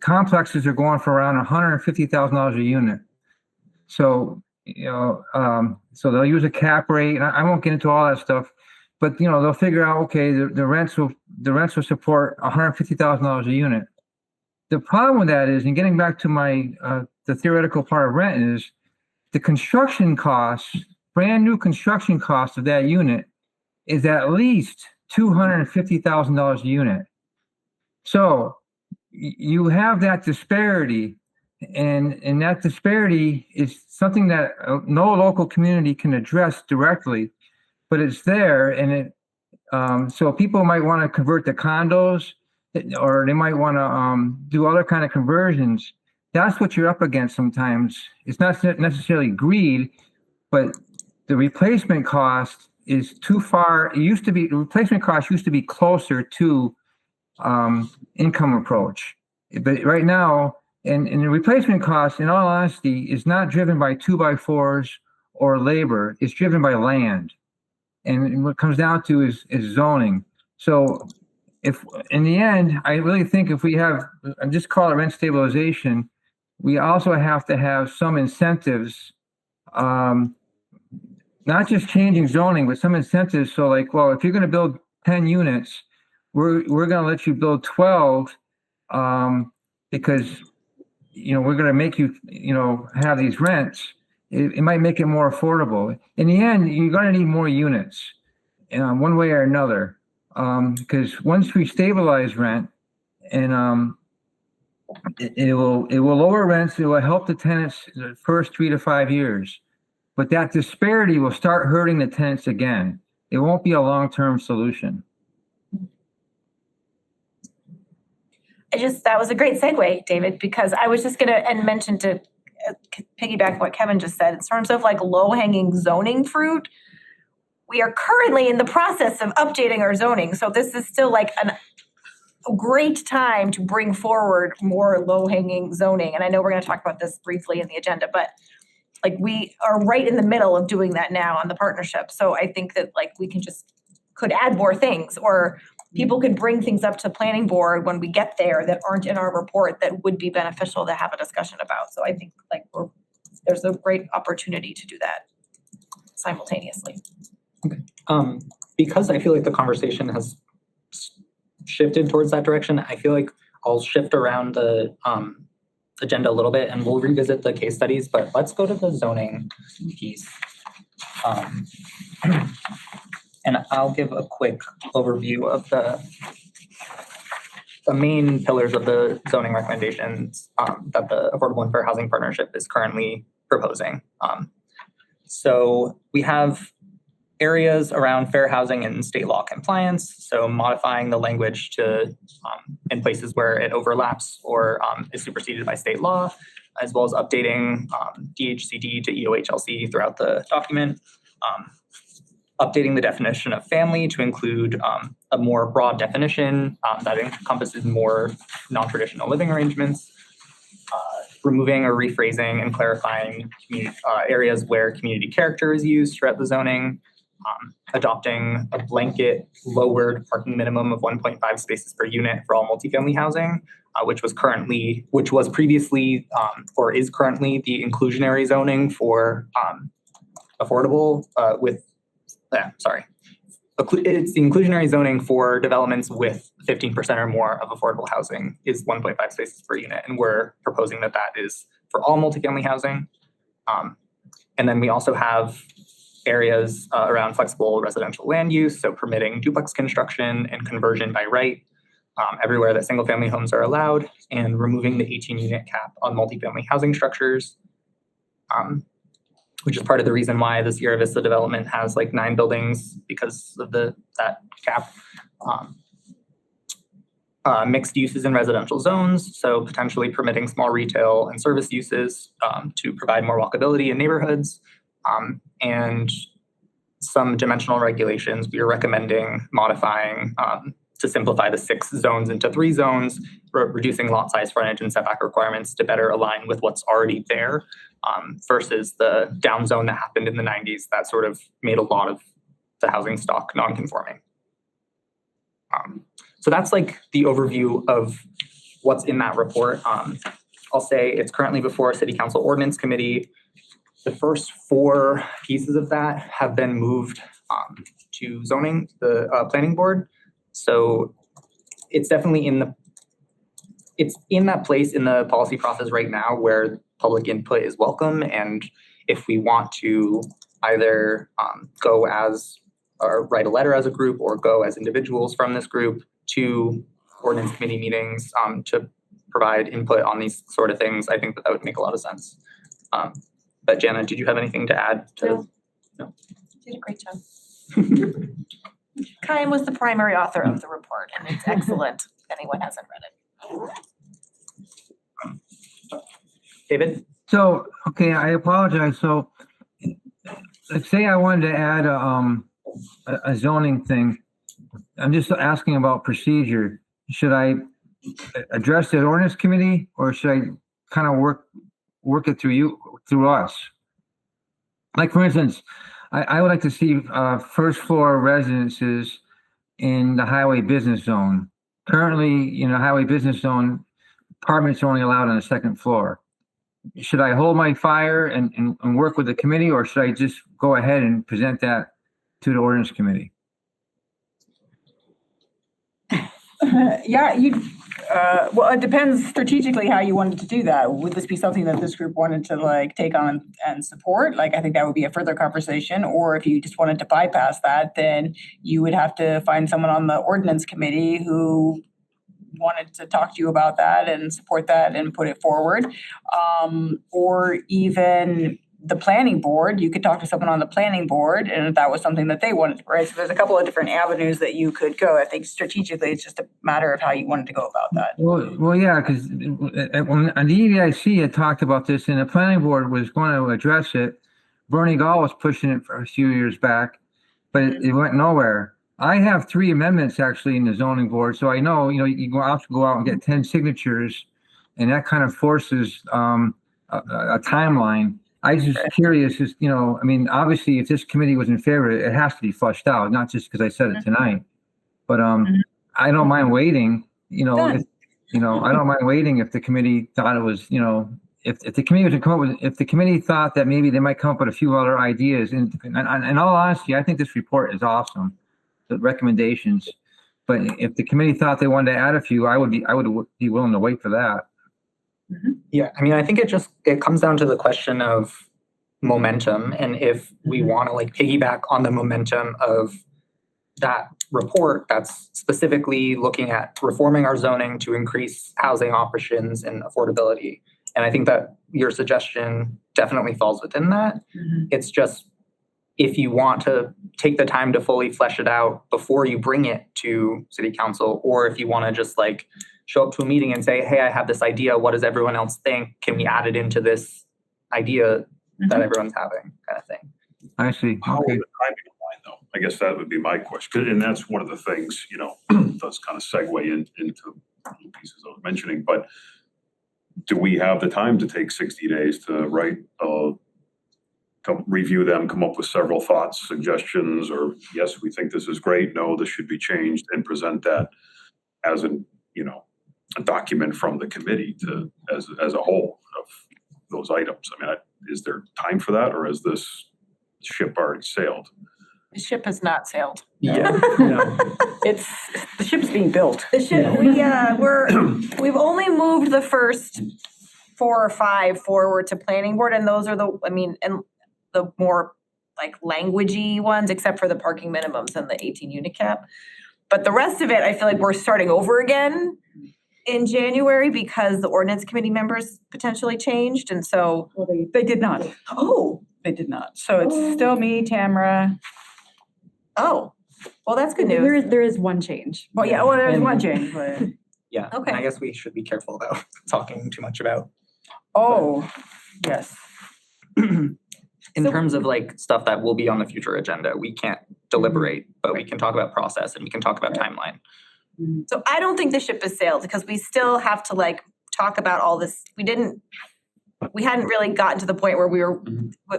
complexes are going for around $150,000 a unit. So, so they'll use a cap rate, and I won't get into all that stuff, but they'll figure out, okay, the rents will support $150,000 a unit. The problem with that is, and getting back to my the theoretical part of rent, is the construction costs, brand new construction cost of that unit is at least $250,000 a unit. So you have that disparity, and that disparity is something that no local community can address directly, but it's there, and it so people might want to convert to condos, or they might want to do other kind of conversions. That's what you're up against sometimes. It's not necessarily greed, but the replacement cost is too far. The replacement cost used to be closer to income approach, but right now And the replacement cost, in all honesty, is not driven by 2x4s or labor. It's driven by land. And what it comes down to is zoning. So if, in the end, I really think if we have, I just call it rent stabilization, we also have to have some incentives, not just changing zoning, but some incentives. So like, well, if you're going to build 10 units, we're going to let you build 12, because, we're going to make you, have these rents. It might make it more affordable. In the end, you're going to need more units, one way or another, because once we stabilize rent, and it will lower rents. It will help the tenants the first 3 to 5 years, but that disparity will start hurting the tenants again. It won't be a long-term solution. That was a great segue, David, because I was just gonna mention to piggyback what Kevin just said in terms of like low-hanging zoning fruit. We are currently in the process of updating our zoning, so this is still like a great time to bring forward more low-hanging zoning. And I know we're going to talk about this briefly in the agenda, but like we are right in the middle of doing that now on the partnership. So I think that like we could add more things, or people could bring things up to planning board when we get there that aren't in our report that would be beneficial to have a discussion about. So I think like there's a great opportunity to do that simultaneously. Okay. Because I feel like the conversation has shifted towards that direction, I feel like I'll shift around the agenda a little bit and we'll revisit the case studies, but let's go to the zoning piece. And I'll give a quick overview of the main pillars of the zoning recommendations that the Affordable and Fair Housing Partnership is currently proposing. So we have areas around fair housing and state law compliance, so modifying the language to in places where it overlaps or is superseded by state law, as well as updating DHCD to EOHLC throughout the document, updating the definition of family to include a more broad definition that encompasses more non-traditional living arrangements, removing or rephrasing and clarifying areas where community character is used throughout the zoning, adopting a blanket lowered parking minimum of 1.5 spaces per unit for all multifamily housing, which was previously or is currently the inclusionary zoning for affordable it's the inclusionary zoning for developments with 15% or more of affordable housing is 1.5 spaces per unit, and we're proposing that is for all multifamily housing. And then we also have areas around flexible residential land use, so permitting duplex construction and conversion by right everywhere that single family homes are allowed, and removing the 18-unit cap on multifamily housing structures, which is part of the reason why the Sierra Vista development has like 9 buildings because of that cap. Mixed uses in residential zones, so potentially permitting small retail and service uses to provide more walkability in neighborhoods. And some dimensional regulations we are recommending modifying to simplify the 6 zones into 3 zones, reducing lot size, frontage, and setback requirements to better align with what's already there, versus the down zone that happened in the 90s that sort of made a lot of the housing stock non-conforming. So that's like the overview of what's in that report. I'll say it's currently before City Council Ordinance Committee. The first 4 pieces of that have been moved to zoning, the planning board. So it's definitely in that place in the policy process right now where public input is welcome. And if we want to either go as or write a letter as a group or go as individuals from this group to ordinance committee meetings to provide input on these sort of things, I think that would make a lot of sense. But Jana, did you have anything to add to? No. You did a great job. Kyan was the primary author of the report, and it's excellent if anyone hasn't read it. David? So, okay, I apologize. So let's say I wanted to add a zoning thing. I'm just asking about procedure. Should I address the ordinance committee, or should I kind of work it through us. Like, for instance, I would like to see first floor residences in the highway business zone. Currently, highway business zone, apartments are only allowed on the second floor. Should I hold my fire and work with the committee, or should I just go ahead and present that to the ordinance committee? Yeah, well, it depends strategically how you wanted to do that. Would this be something that this group wanted to like take on and support? Like, I think that would be a further conversation. Or if you just wanted to bypass that, then you would have to find someone on the ordinance committee who wanted to talk to you about that and support that and put it forward. Or even the planning board, you could talk to someone on the planning board, and if that was something that they wanted, right? So there's a couple of different avenues that you could go. I think strategically, it's just a matter of how you wanted to go about that. Well, yeah, because on the EVIC, it talked about this, and the planning board was going to address it. Bernie Gall was pushing it for a few years back, but it went nowhere. I have 3 amendments actually in the zoning board, so I know, you go out and get 10 signatures, and that kind of forces a timeline. I was just curious, obviously, if this committee was in favor, it has to be flushed out, not just because I said it tonight. But I don't mind waiting. I don't mind waiting if the committee thought it was, if the committee was to come up with, if the committee thought that maybe they might come up with a few other ideas. And in all honesty, I think this report is awesome, the recommendations. But if the committee thought they wanted to add a few, I would be willing to wait for that. Yeah, I think it comes down to the question of momentum, and if we want to like piggyback on the momentum of that report that's specifically looking at reforming our zoning to increase housing options and affordability. And I think that your suggestion definitely falls within that. It's just, if you want to take the time to fully flesh it out before you bring it to city council, or if you want to just like show up to a meeting and say, hey, I have this idea. What does everyone else think? Can we add it into this idea that everyone's having, kind of thing? I see. How would the timing align, though? I guess that would be my question. And that's one of the things, does kind of segue into the pieces I was mentioning. But do we have the time to take 60 days to write, review them, come up with several thoughts, suggestions, or yes, we think this is great. No, this should be changed, and present that as a document from the committee as a whole of those items? Is there time for that, or has this ship already sailed? The ship has not sailed. Yeah. The ship's being built. The ship, we've only moved the first 4 or 5 forward to planning board, and those are and the more like languagey ones, except for the parking minimums and the 18 unit cap. But the rest of it, I feel like we're starting over again in January because the ordinance committee members potentially changed, and so. Well, they did not. Oh. They did not. So it's still me, Tamara. Oh, well, that's good news. There is one change. Well, yeah, there's one change, but. Yeah. Okay. And I guess we should be careful about talking too much about. Oh, yes. In terms of like stuff that will be on the future agenda, we can't deliberate, but we can talk about process and we can talk about timeline. So I don't think the ship has sailed because we still have to like talk about all this. We hadn't really gotten to the point where where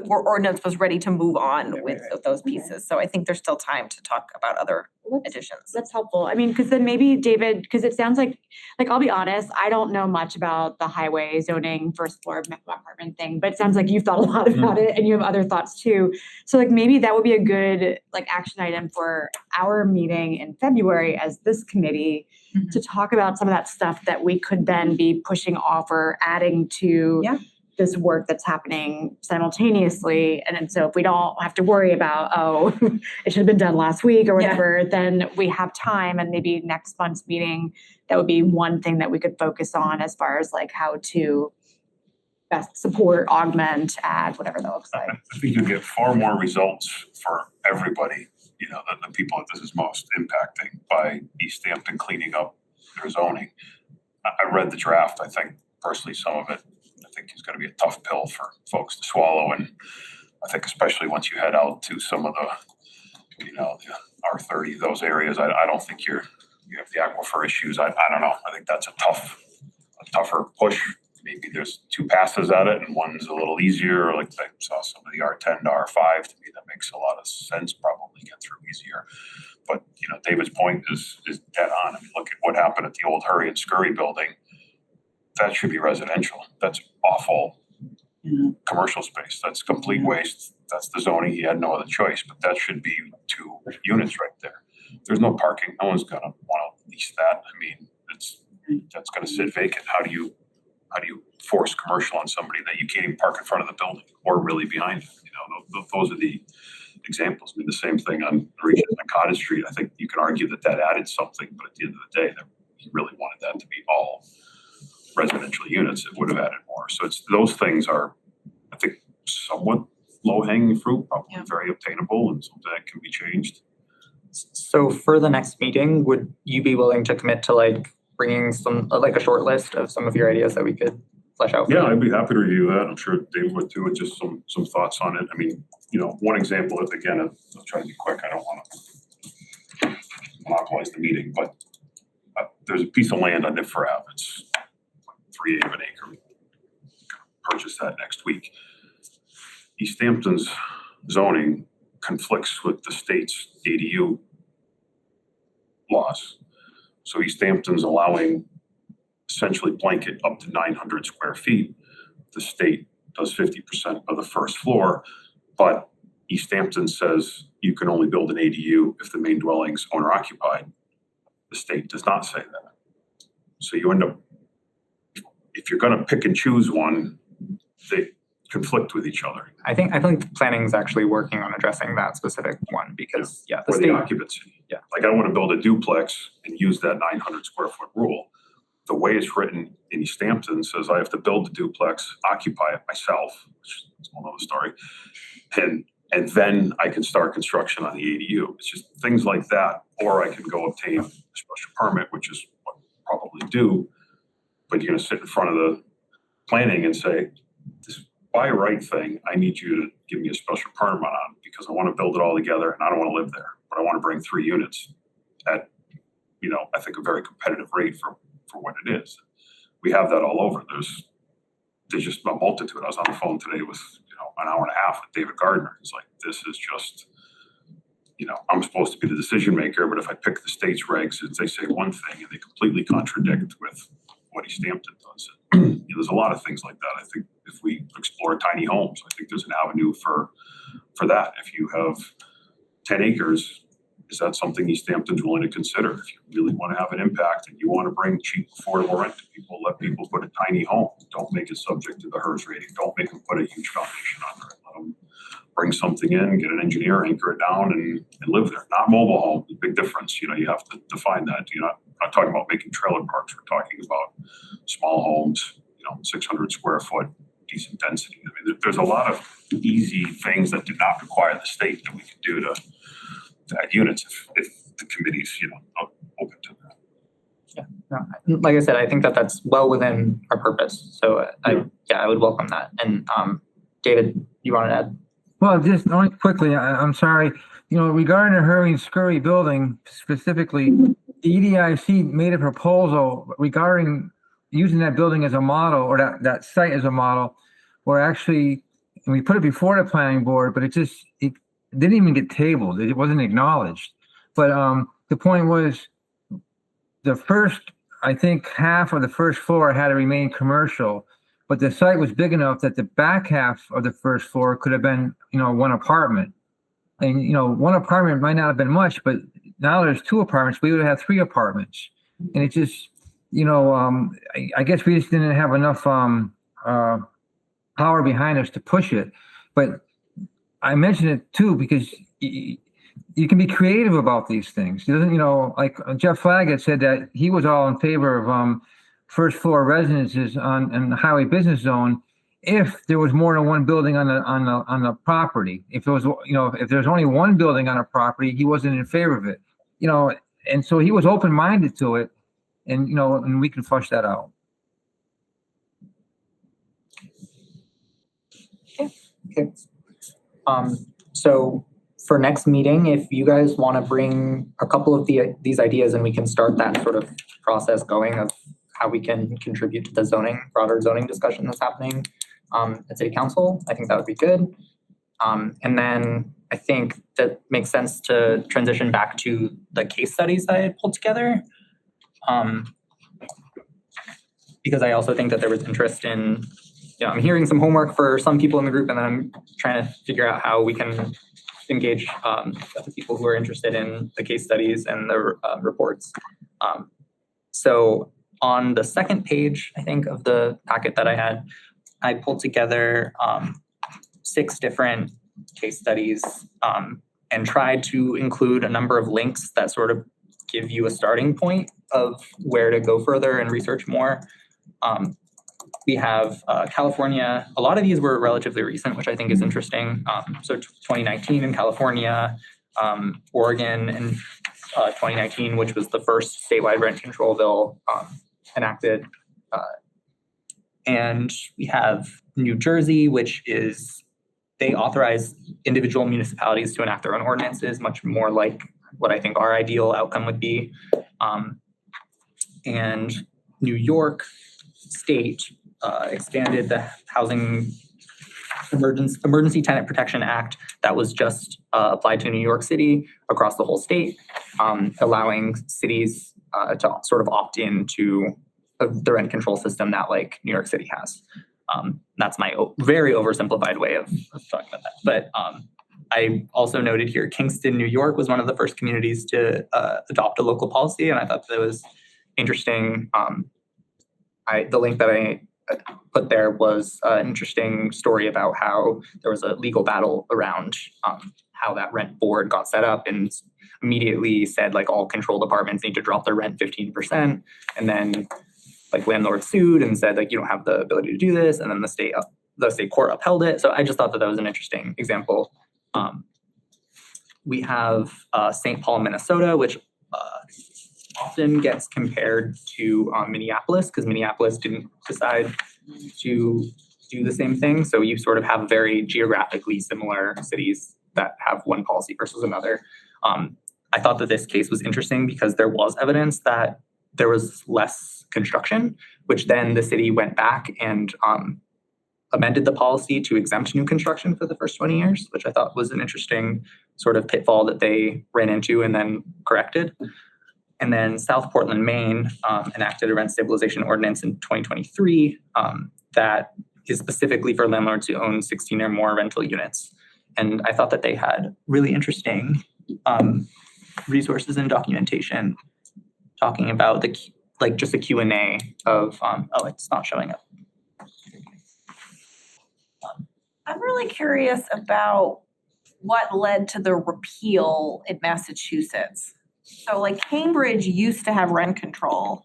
ordinance was ready to move on with those pieces. So I think there's still time to talk about other additions. That's helpful. Because then maybe David, because it sounds like I'll be honest, I don't know much about the highway zoning first floor apartment thing, but it sounds like you've thought a lot about it and you have other thoughts too. So like maybe that would be a good like action item for our meeting in February as this committee to talk about some of that stuff that we could then be pushing off or adding to this work that's happening simultaneously. And so if we don't have to worry about, it should have been done last week or whatever, then we have time, and maybe next month's meeting, that would be one thing that we could focus on as far as like how to best support, augment, add, whatever that looks like. I think you get far more results for everybody, the people that this is most impacting by Easthampton cleaning up their zoning. I read the draft. I think personally some of it, I think is going to be a tough pill for folks to swallow. And I think especially once you head out to some of the, the R30, those areas, I don't think you have the aquifer issues. I don't know. I think that's a tougher push, maybe there's two passes at it and one's a little easier, like I saw some of the R10 to R5, to me, that makes a lot of sense, probably get through easier. But, you know, David's point is dead on. I mean, look at what happened at the old Hurry and Scurry building. That should be residential. That's awful commercial space. That's complete waste. That's the zoning. He had no other choice, but that should be 2 units right there. There's no parking. No one's gonna want to lease that. I mean, that's gonna sit vacant. How do you force commercial on somebody that you can't even park in front of the building or really behind it? You know, those are the examples. I mean, the same thing on Cottage Street. I think you can argue that added something, but at the end of the day, that he really wanted that to be all residential units. It would have added more. So it's those things are, I think, somewhat low hanging fruit, probably very obtainable and something that can be changed. So for the next meeting, would you be willing to commit to like bringing some, like a short list of some of your ideas that we could flesh out? Yeah, I'd be happy to review that. I'm sure Dave would too, with just some thoughts on it. I mean, you know, one example is, again, I'll try to be quick. I don't want to monopolize the meeting, but there's a piece of land on Niffer Ave. It's 3/8 of an acre. We're gonna purchase that next week. Easthampton's zoning conflicts with the state's ADU laws. So Easthampton's allowing essentially blanket up to 900 square feet. The state does 50% of the first floor, but Easthampton says you can only build an ADU if the main dwelling's owner occupied. The state does not say that. So you end up, if you're gonna pick and choose one, they conflict with each other. I think planning is actually working on addressing that specific one because the Or state. the occupancy. Yeah. Like I want to build a duplex and use that 900 square foot rule. The way it's written in Easthampton says I have to build the duplex, occupy it myself, which is a whole other story. And then I can start construction on the ADU. It's just things like that. Or I can go obtain a special permit, which is what I'll probably do. But you're gonna sit in front of the planning and say, this by right thing, I need you to give me a special permit on because I want to build it all together and I don't want to live there, but I want to bring 3 units at, you know, I think a very competitive rate for what it is. We have that all over. There's just a multitude. I was on the phone today with, you know, an hour and a half with David Gardner. He's like, this is just, you know, I'm supposed to be the decision maker, but if I pick the state's regs, they say one thing and they completely contradict with what Easthampton does. You know, there's a lot of things like that. I think if we explore tiny homes, I think there's an avenue for that. If you have 10 acres, is that something Easthampton's willing to consider? If you really want to have an impact and you want to bring cheap, affordable rent to people, let people put a tiny home. Don't make it subject to the HERS rating. Don't make them put a huge foundation under it. Let them bring something in, get an engineer, anchor it down, and live there. Not mobile home. There's a big difference. You know, you have to define that. You're not talking about making trailer parks. We're talking about small homes, you know, 600 square foot, decent density. I mean, there's a lot of easy things that do not require the state that we can do to add units if the committee's, you know, open to that. No, like I said, I think that's well within our purpose. So I would welcome that. And David, you wanted to add? Well, just only quickly, I'm sorry, you know, regarding the Hurry and Scurry building specifically, the EDIC made a proposal regarding using that building as a model or that site as a model, where actually, and we put it before the planning board, but it didn't even get tabled. It wasn't acknowledged. But the point was the first, I think half of the first floor had to remain commercial, but the site was big enough that the back half of the first floor could have been, you know, one apartment. And, you know, one apartment might not have been much, but now there's 2 apartments. We would have 3 apartments. And it just, you know, I guess we just didn't have enough power behind us to push it. But I mention it too because you can be creative about these things. It doesn't, you know, like Jeff Flaggett said that he was all in favor of first floor residences in the highway business zone if there was more than one building on the property. If there was, you know, if there's only one building on a property, he wasn't in favor of it. You know, and so he was open-minded to it, and you know, and we can flush that out. Okay. So for next meeting, if you guys want to bring a couple of these ideas and we can start that sort of process going of how we can contribute to the broader zoning discussion that's happening at City Council. I think that would be good. And then I think that makes sense to transition back to the case studies that I had pulled together. Because I also think that there was interest in, I'm hearing some homework for some people in the group, and then I'm trying to figure out how we can engage the people who are interested in the case studies and the reports. So on the second page, I think, of the packet that I had, I pulled together 6 different case studies and tried to include a number of links that sort of give you a starting point of where to go further and research more. We have California. A lot of these were relatively recent, which I think is interesting. So 2019 in California, Oregon in 2019, which was the first statewide rent control bill enacted. And we have New Jersey, which is, they authorize individual municipalities to enact their own ordinances, much more like what I think our ideal outcome would be. And New York State expanded the Housing Emergency Tenant Protection Act that was just applied to New York City across the whole state, allowing cities to sort of opt into the rent control system that like New York City has. That's my very oversimplified way of talking about that. But I also noted here, Kingston, New York was one of the first communities to adopt a local policy, and I thought that was interesting. The link that I put there was an interesting story about how there was a legal battle around how that rent board got set up, and immediately said like all controlled apartments need to drop their rent 15%. And then like landlords sued and said like you don't have the ability to do this. And then the state court upheld it. So I just thought that that was an interesting example. We have St. Paul, Minnesota, which often gets compared to Minneapolis, because Minneapolis didn't decide to do the same thing. So you sort of have very geographically similar cities that have one policy versus another. I thought that this case was interesting because there was evidence that there was less construction, which then the city went back and amended the policy to exempt new construction for the first 20 years, which I thought was an interesting sort of pitfall that they ran into and then corrected. And then South Portland, Maine enacted a rent stabilization ordinance in 2023 that is specifically for landlords who own 16 or more rental units. And I thought that they had really interesting resources and documentation talking about just a Q&A of, it's not showing up. I'm really curious about what led to the repeal in Massachusetts. So like Cambridge used to have rent control.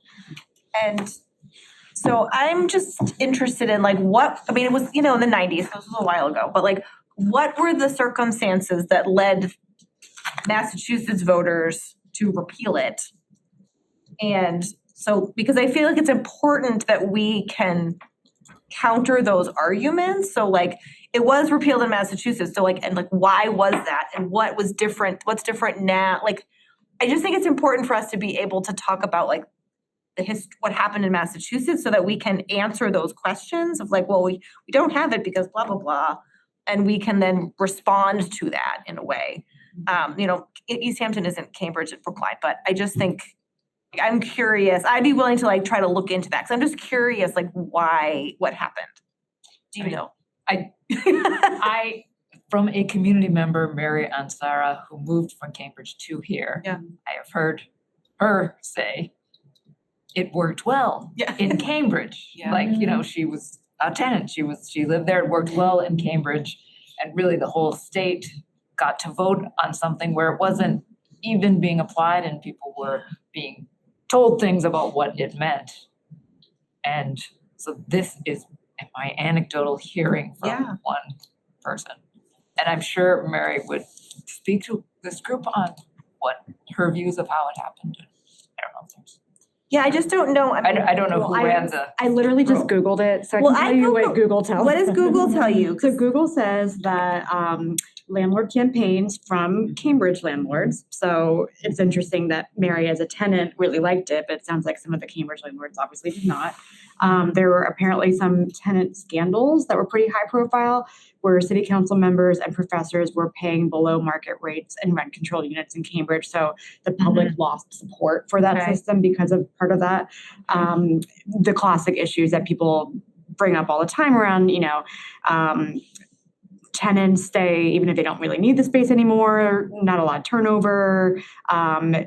And so I'm just interested in like it was, in the 90s, so this was a while ago, but like what were the circumstances that led Massachusetts voters to repeal it? And so, because I feel like it's important that we can counter those arguments. So like it was repealed in Massachusetts. So like, and like, why was that? And what was different? What's different now? Like, I just think it's important for us to be able to talk about like what happened in Massachusetts so that we can answer those questions of like, well, we don't have it because blah, blah, blah. And we can then respond to that in a way. Easthampton isn't Cambridge and Brookline, but I just think I'm curious. I'd be willing to like try to look into that because I'm just curious, like what happened? Do you know? I from a community member, Mary Ansara, who moved from Cambridge to here. Yeah. I have heard her say it worked well in Cambridge. Yeah. Like, she was a tenant. She lived there, it worked well in Cambridge. And really the whole state got to vote on something where it wasn't even being applied and people were being told things about what it meant. And so this is my anecdotal hearing from one person. And I'm sure Mary would speak to this group on what her views of how it happened. I don't know if there's Yeah, I just don't know. I mean, I don't know who Well, ran the. I literally just Googled it, so I Well, can I tell you what Googled- Google tells. what does Google tell you? So Google says that landlord campaigns from Cambridge landlords. So it's interesting that Mary as a tenant really liked it, but it sounds like some of the Cambridge landlords obviously did not. There were apparently some tenant scandals that were pretty high profile, where city council members and professors were paying below market rates in rent control units in Cambridge. So the public lost support for that Okay. system because of part of that. The classic issues that people bring up all the time around, tenants stay even if they don't really need the space anymore, not a lot of turnover.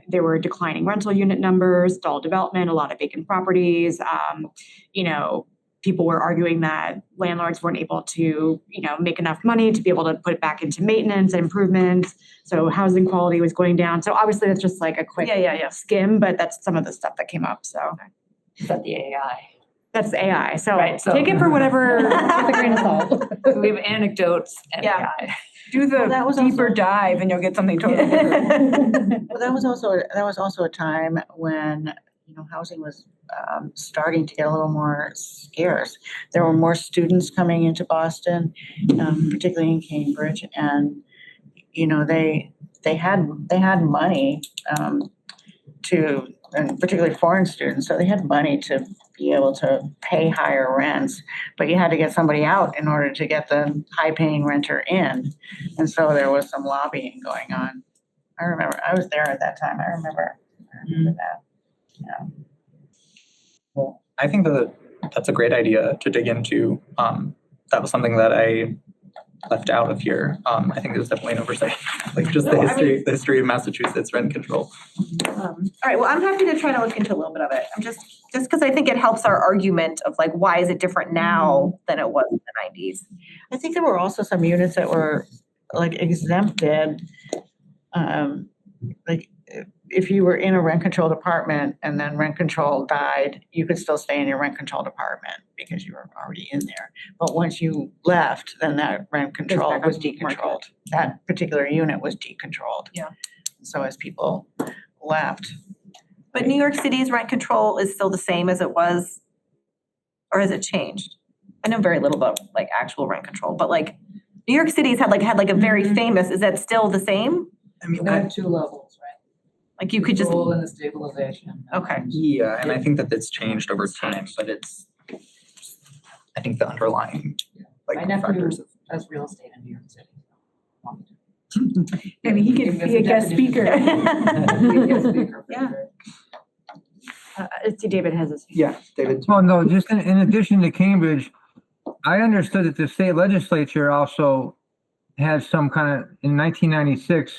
There were declining rental unit numbers, stalled development, a lot of vacant properties. People were arguing that landlords weren't able to, make enough money to be able to put it back into maintenance and improvements. So housing quality was going down. So obviously that's just like a quick skim, but that's some of the stuff that came up. So Is that the AI? that's AI. So Right, so- take it for whatever, with a grain of salt. So we have anecdotes and Yeah. AI. Do Well, that was the deeper also- dive and you'll get something totally different. Well, that was also a time when, housing was starting to get a little more scarce. There were more students coming into Boston, particularly in Cambridge, and they had money and particularly foreign students, so they had money to be able to pay higher rents, but you had to get somebody out in order to get the high-paying renter in, and so there was some lobbying going on. I remember, I was there at that time. I remember that. Yeah. Well, I think that's a great idea to dig into. That was something that I left out of here. I think it was definitely an oversight, like just the history of Massachusetts rent control. All right, well, I'm happy to try to look into a little bit of it. I'm just because I think it helps our argument of like, why is it different now than it was in the 90s? I think there were also some units that were like exempted. Like if you were in a rent controlled apartment and then rent control died, you could still stay in your rent controlled apartment because you were already in there. But once you left, then that rent control back was on the market. decontrolled. That particular unit was decontrolled. Yeah. So as people left. But New York City's rent control is still the same as it was, or has it changed? I know very little about like actual rent control, but like New York City's had a very famous, is that still the same? I mean, We have two levels, right? Like you could just, Control and the stabilization. okay. yeah, and I think that it's changed over time, but I think the underlying My nephew factors. does real estate in New York City. Maybe he could be a guest speaker. Yeah. See, David has his. Yeah, David. Well, no, just in addition to Cambridge, I understood that the state legislature also had some kind of, in 1996,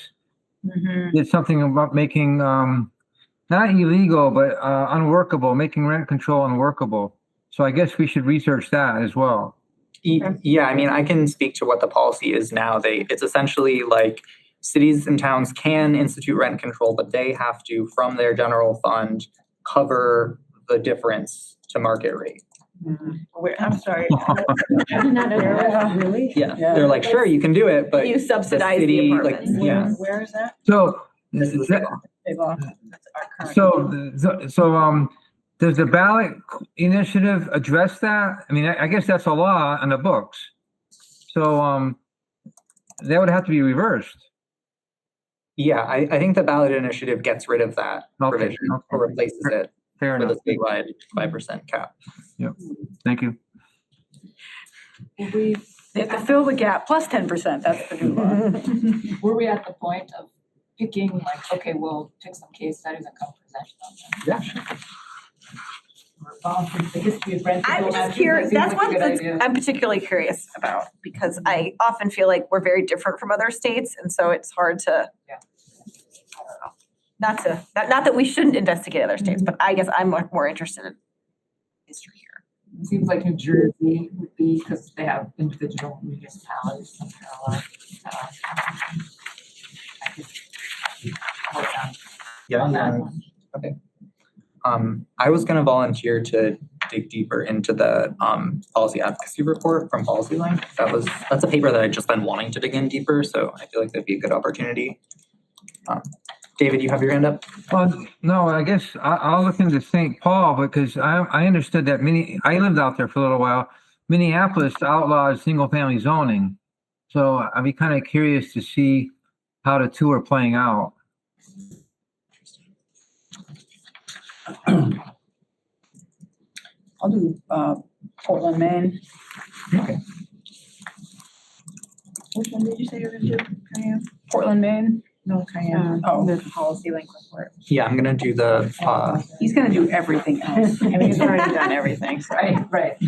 did something about making, not illegal, but unworkable, making rent control unworkable. So I guess we should research that as well. Yeah, I mean, I can speak to what the policy is now. It's essentially like cities and towns can institute rent control, but they have to, from their general fund, cover the difference to market rate. I'm sorry. I did not know that. Really? Yeah, they're like, sure, you can do it, but You subsidize the city, like, apartments. yeah. Where is that? So, This is that- That's our current. so, does the ballot initiative address that? I mean, I guess that's a law on the books. So, that would have to be reversed. Yeah, I think the ballot initiative gets rid of that Okay, provision okay. or replaces it Fair with enough. a statewide 5% cap. Thank you. They have to fill the gap plus 10%, that's the new law. Were we at the point of picking like, okay, we'll pick some case studies and come present on them? Yeah. Or from the history of rent I'm control, just that curious, seems that's like a one good that's idea. I'm particularly curious about because I often feel like we're very different from other states and so it's hard to. Yeah. I don't know. Not that we shouldn't investigate other states, but I guess I'm more interested in history here. It seems like New Jersey would be, because they have individual municipalities, South Carolina. I could work on that one. Okay. I was gonna volunteer to dig deeper into the policy advocacy report from Policy Line. That's a paper that I've just been wanting to dig in deeper, so I feel like that'd be a good opportunity. David, you have your hand up? Well, no, I guess I'll look into St. Paul because I understood that I lived out there for a little while. Minneapolis outlaws single-family zoning. So I'd be kind of curious to see how the two are playing out. I'll do, Portland, Maine. Okay. Which one did you say you were gonna do, Diane? Portland, Maine. No, Diane. The policy link report. Yeah, I'm gonna do the, He's gonna do everything else. I mean, he's already done everything, so. Right. I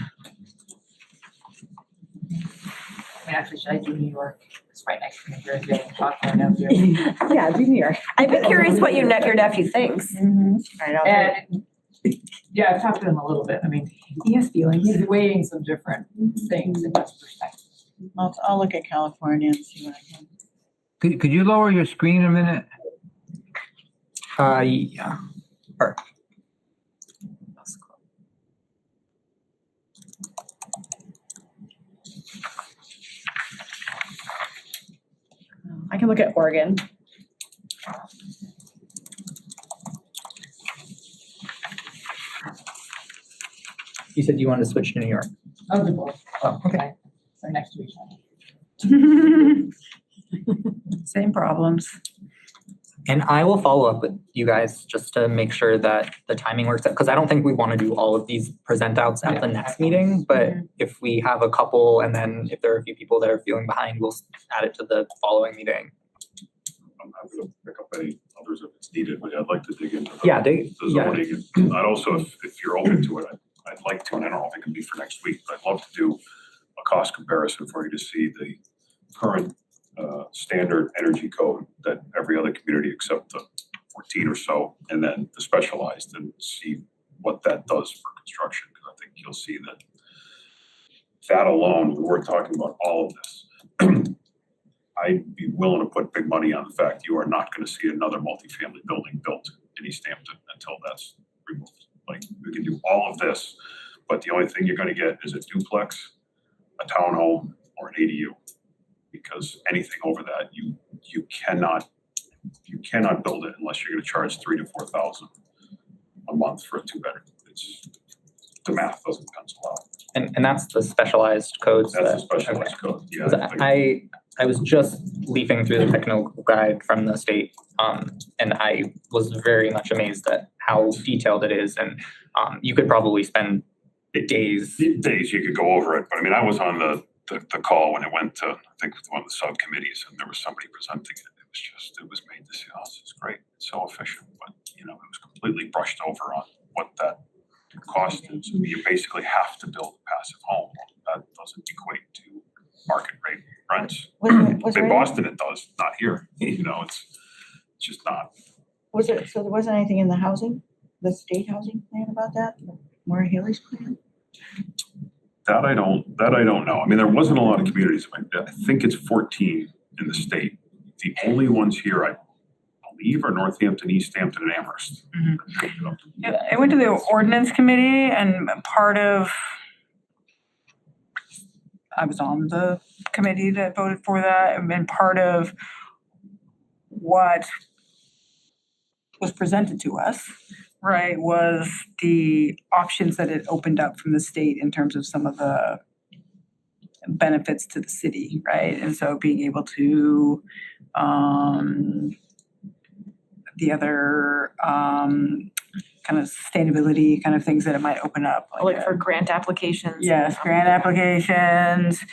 mean, actually, should I do New York? It's right next to New Jersey. I can talk to my nephew. Yeah, do New York. I'd be curious what your nephew thinks. Right, I'll And, yeah, I've talked to him a little bit. I mean, He has feelings. he's weighing some different things in his perspective. I'll look at California and see what I can. Could you lower your screen a minute? yeah. Or, I can look at Oregon. you said you wanted to switch to New York. I'll do both. Oh, okay. They're next to each other. Same problems. And I will follow up with you guys just to make sure that the timing works out, because I don't think we want to do all of these present outs at the next meeting, but if we have a couple and then if there are a few people that are feeling behind, we'll add it to the following meeting. I'm happy to pick up any others if it's needed, but I'd like to dig into Yeah, the zoning. And I'd also, if you're open to it, I'd like to, and I don't know if it can be for next week, but I'd love to do a cost comparison for you to see the current standard energy code that every other community except the 14 or so, and then the specialized, and see what that does for construction. Because I think you'll see that alone, we're talking about all of this. I'd be willing to put big money on the fact you are not going to see another multifamily building built in Easthampton until that's removed. Like, we can do all of this, but the only thing you're going to get is a duplex, a townhome, or an ADU. Because anything over that, you cannot build it unless you're going to charge $3,000 to $4,000 a month for a 2-bedroom. It's, the math doesn't pencil out. And that's the specialized codes. That's the that- specialized okay. code. Yeah. 'Cause I was just leafing through the technical guide from the state, and I was very much amazed at how detailed it is, and you could probably spend days. Days you could go over it, but I mean, I was on the call when it went to, I think, one of the subcommittees, and there was somebody presenting it. It was made to see, oh, this is great, it's so efficient, but it was completely brushed over on what that cost is. You basically have to build a passive home. That doesn't equate to market rate rents. In Boston, it does, not here. It's just not. So there wasn't anything in the state housing plan about that? Maura Healy's plan? That I don't know. I mean, there wasn't a lot of communities. I think it's 14 in the state. The only ones here, I believe, are Northampton, Easthampton, and Amherst. I went to the ordinance committee and I was on the committee that voted for that, and part of what was presented to us, right, was the options that it opened up from the state in terms of some of the benefits to the city, right? And so being able to, the other kind of sustainability kind of things that it might open up. Like for grant applications. Yes, grant applications,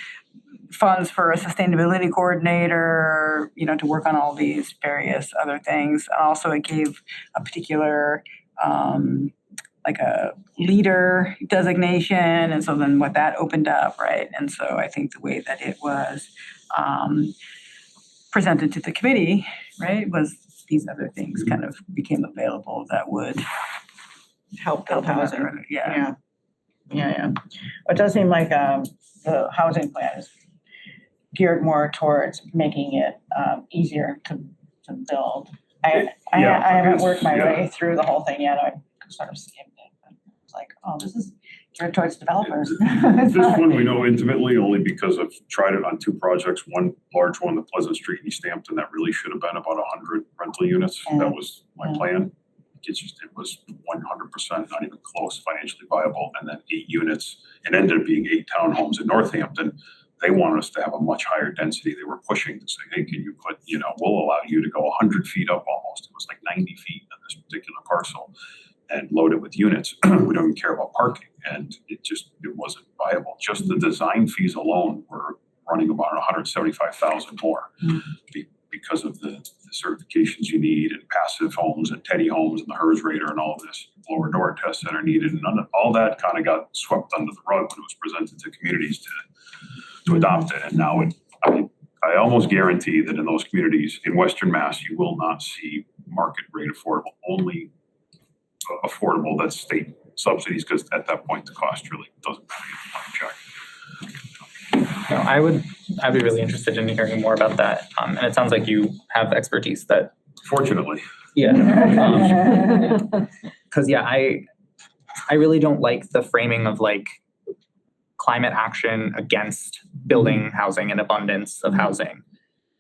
funds for a sustainability coordinator, to work on all these various other things. And also it gave a particular, like a leader designation. And so then what that opened up, right? And so I think the way that it was presented to the committee, right, was these other things kind of became available that would Help build housing. Yeah. Yeah. It does seem like the housing plan is geared more towards making it easier to build. I haven't worked my way through the whole thing yet. I sort of skimmed it. But it's like, oh, this is geared towards developers. This one we know intimately only because I've tried it on 2 projects. One large one, the Pleasant Street in Easthampton, that really should have been about 100 rental units. That was my plan. It was 100% not even close financially viable. And then 8 units, it ended up being 8 townhomes in Northampton. They wanted us to have a much higher density. They were pushing to say, hey, can you put, we'll allow you to go 100 feet up almost. It was like 90 feet in this particular parcel and load it with units. We don't even care about parking. And it wasn't viable. Just the design fees alone were running about 175,000 more because of the certifications you need and passive homes and Teddy homes and the HERS rater and all of this lower door tests that are needed. And all that kind of got swept under the rug when it was presented to communities to adopt it. And now I almost guarantee that in those communities in Western Mass, you will not see market rate affordable, only affordable that's state subsidies, because at that point the cost really doesn't matter. No, I'd be really interested in hearing more about that. And it sounds like you have expertise that. Fortunately. Yeah. Because I really don't like the framing of like climate action against building housing and abundance of housing.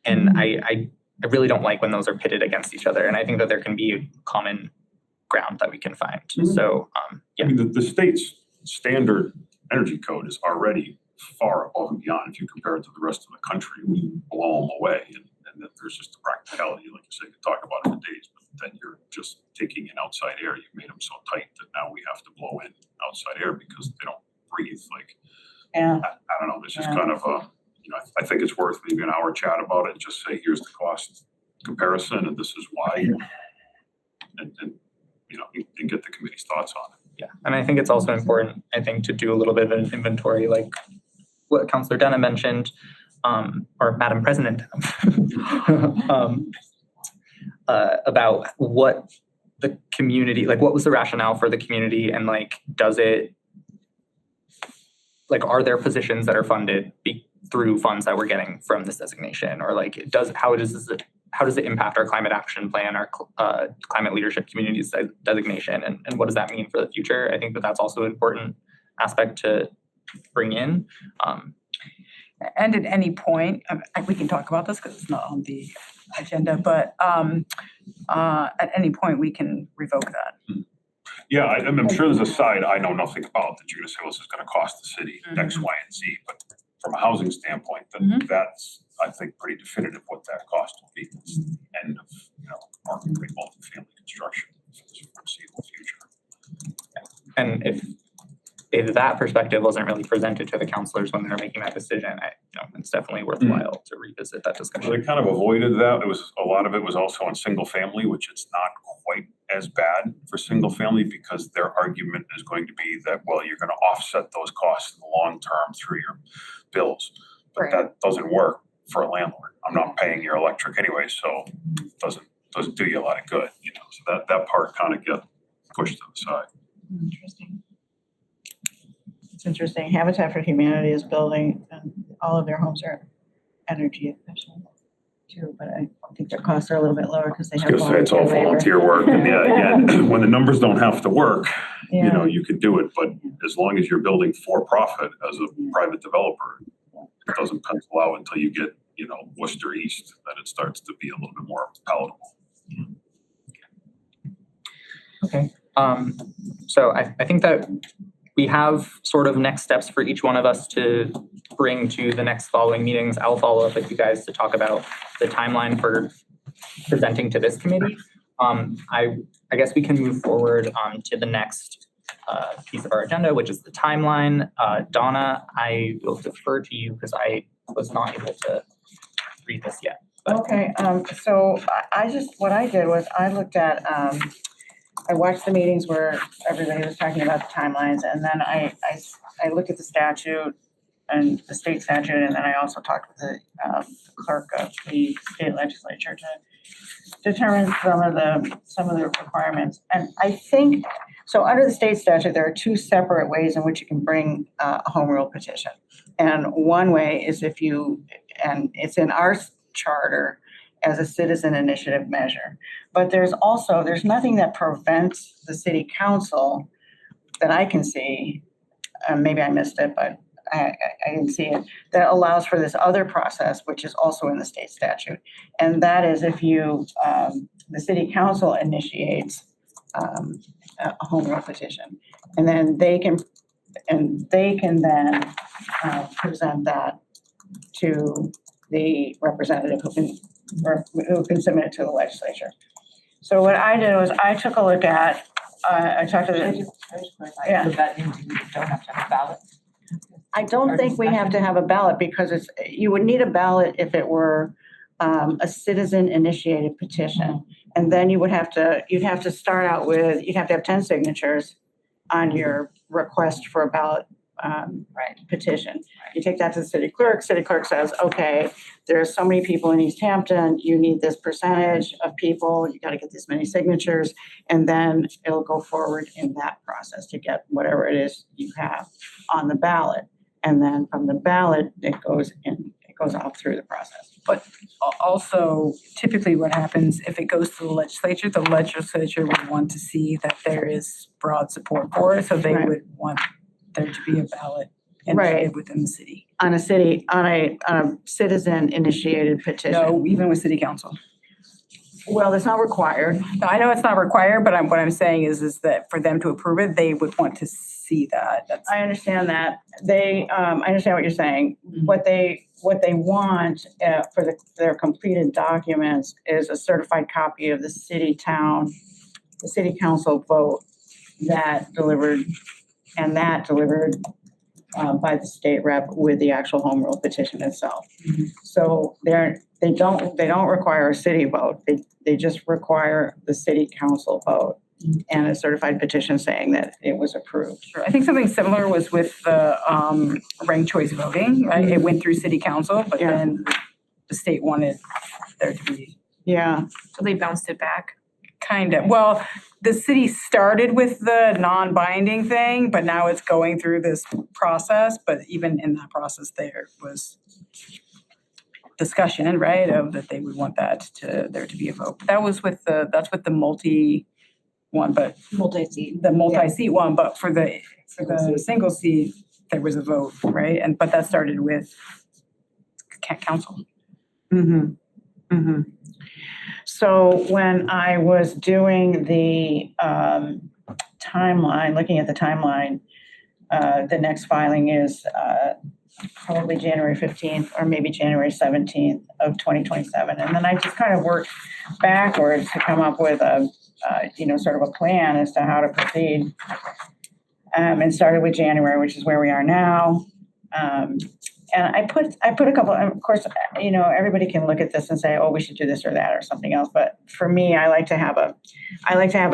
And I really don't like when those are pitted against each other. And I think that there can be a common ground that we can find. So, yeah. I mean, the state's standard energy code is already far above and beyond. If you compare it to the rest of the country, we blow them away. And then there's just the practicality, like you say, you can talk about it for days, but then you're just taking in outside air. You've made them so tight that now we have to blow in outside air because they don't breathe. Like, Yeah. I don't know, it's just kind of I think it's worth maybe an hour chat about it and just say, here's the cost comparison and this is why. And get the committee's thoughts on it. Yeah, and I think it's also important, to do a little bit of an inventory, like what Councillor Denham mentioned, or Madam President, about what the community, like what was the rationale for the community, and like, are there positions that are funded through funds that we're getting from this designation, or like how does it impact our climate action plan, our climate leadership communities designation, and what does that mean for the future? I think that that's also an important aspect to bring in. And at any point, we can talk about this because it's not on the agenda, but at any point we can revoke that. Yeah, I'm sure there's a side I know nothing about that you're gonna say, well, this is gonna cost the city X, Y, and Z, but from a housing standpoint, that's, I think, pretty definitive what that cost will be. It's the end of, market rate multifamily construction for the foreseeable future. And if that perspective wasn't really presented to the councilors when they're making that decision, it's definitely worthwhile to revisit that discussion. Well, they kind of avoided that. A lot of it was also on single family, which it's not quite as bad for single family because their argument is going to be that, well, you're going to offset those costs in the long term through your bills. But that doesn't work for a landlord. I'm not paying your electric anyway, so it doesn't do you a lot of good, So that part kind of get pushed to the side. Interesting. It's interesting. Habitat for Humanity is building, and all of their homes are energy efficient too, but I think their costs are a little bit lower because they have volunteer it's all labor. volunteer work, and again, when the numbers don't have to work, Yeah. you can do it. But as long as you're building for profit as a private developer, it doesn't pencil out until you get, Worcester East, that it starts to be a little bit more palatable. Okay. So I think that we have sort of next steps for each one of us to bring to the next following meetings. I'll follow up with you guys to talk about the timeline for presenting to this committee. I guess we can move forward to the next piece of our agenda, which is the timeline. Donna, I will defer to you because I was not able to read this yet. But. Okay, so what I did was I looked at, I watched the meetings where everybody was talking about the timelines, and then I looked at the statute and the state statute, and then I also talked with the clerk of the state legislature to determine some of the requirements. And I think, so under the state statute, there are 2 separate ways in which you can bring a home rule petition. And one way is and it's in our charter as a citizen initiative measure. But there's nothing that prevents the city council that I can see maybe I missed it, but I didn't see it, that allows for this other process, which is also in the state statute. And that is if you, the city council initiates a home rule petition. And then they can then present that to the representative who can submit it to the legislature. So what I did was I took a look at, I talked to the, yeah. So that means you don't have to have a ballot? I don't think we have to have a ballot because you would need a ballot if it were a citizen initiated petition. And then you'd have to start out with, you'd have to have 10 signatures on your request for a ballot petition. You take that to the city clerk says, okay, there's so many people in Easthampton, you need this percentage of people, you gotta get this many signatures, and then it'll go forward in that process to get whatever it is you have on the ballot. And then from the ballot, it goes out through the process. But also typically what happens if it goes to the legislature would want to see that there is broad support for it. So they Right. would want there to be a ballot Right. initiated within the city. On a citizen initiated petition. No, even with city council. Well, it's not required. No, I know it's not required, but what I'm saying is that for them to approve it, they would want to see that. That's. I understand that. I understand what you're saying. Mhm. What they want for their completed documents is a certified copy of the city council vote that delivered by the state rep with the actual home rule petition itself. Mhm. So they don't require a city vote. They just require the city council vote and a certified petition saying that it was approved. Sure. I think something similar was with the ranked choice voting, right? It went through city council, but Yeah. then the state wanted there to be Yeah. So they bounced it back. kind of, well, the city started with the non-binding thing, but now it's going through this process. But even in that process, there was discussion, right, of that they would want there to be a vote. That's with the multi one, but Multi-seat. the multi-seat one, but for the single seat, there was a vote, right? But that started with council. Mm-hmm. Mm-hmm. So when I was doing the timeline, looking at the timeline, the next filing is probably January 15th or maybe January 17th of 2027. And then I just kind of worked backwards to come up with a sort of a plan as to how to proceed. And started with January, which is where we are now. And I put a couple, of course, everybody can look at this and say, oh, we should do this or that or something else. But for me, I like to have a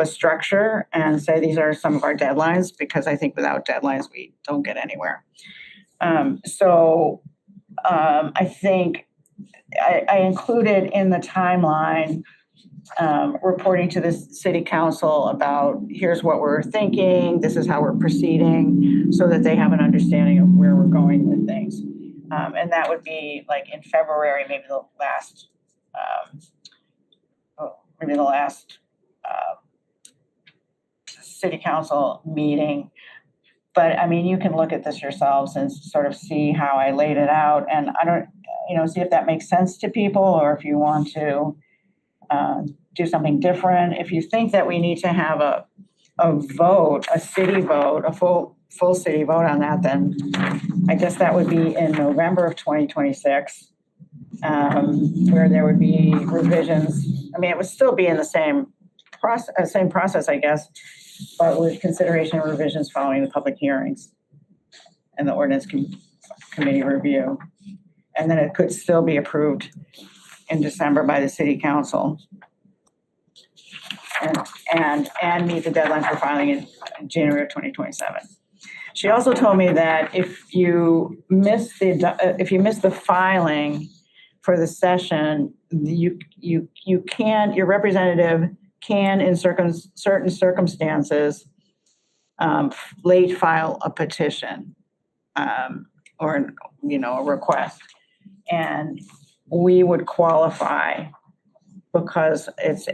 structure and say these are some of our deadlines, because I think without deadlines, we don't get anywhere. I think I included in the timeline reporting to the city council about here's what we're thinking, this is how we're proceeding, so that they have an understanding of where we're going with things. And that would be like in February, maybe the last city council meeting. But I mean, you can look at this yourselves and sort of see how I laid it out, and I don't, see if that makes sense to people, or if you want to do something different. If you think that we need to have a vote, a city vote, a full city vote on that, then I guess that would be in November of 2026, where there would be revisions. I mean, it would still be in the same process, I guess, but with consideration of revisions following the public hearings and the ordinance committee review. And then it could still be approved in December by the city council. And meet the deadline for filing in January of 2027. She also told me that if you miss the filing for the session, your representative can, in certain circumstances, late file a petition or a request, and we would qualify because it's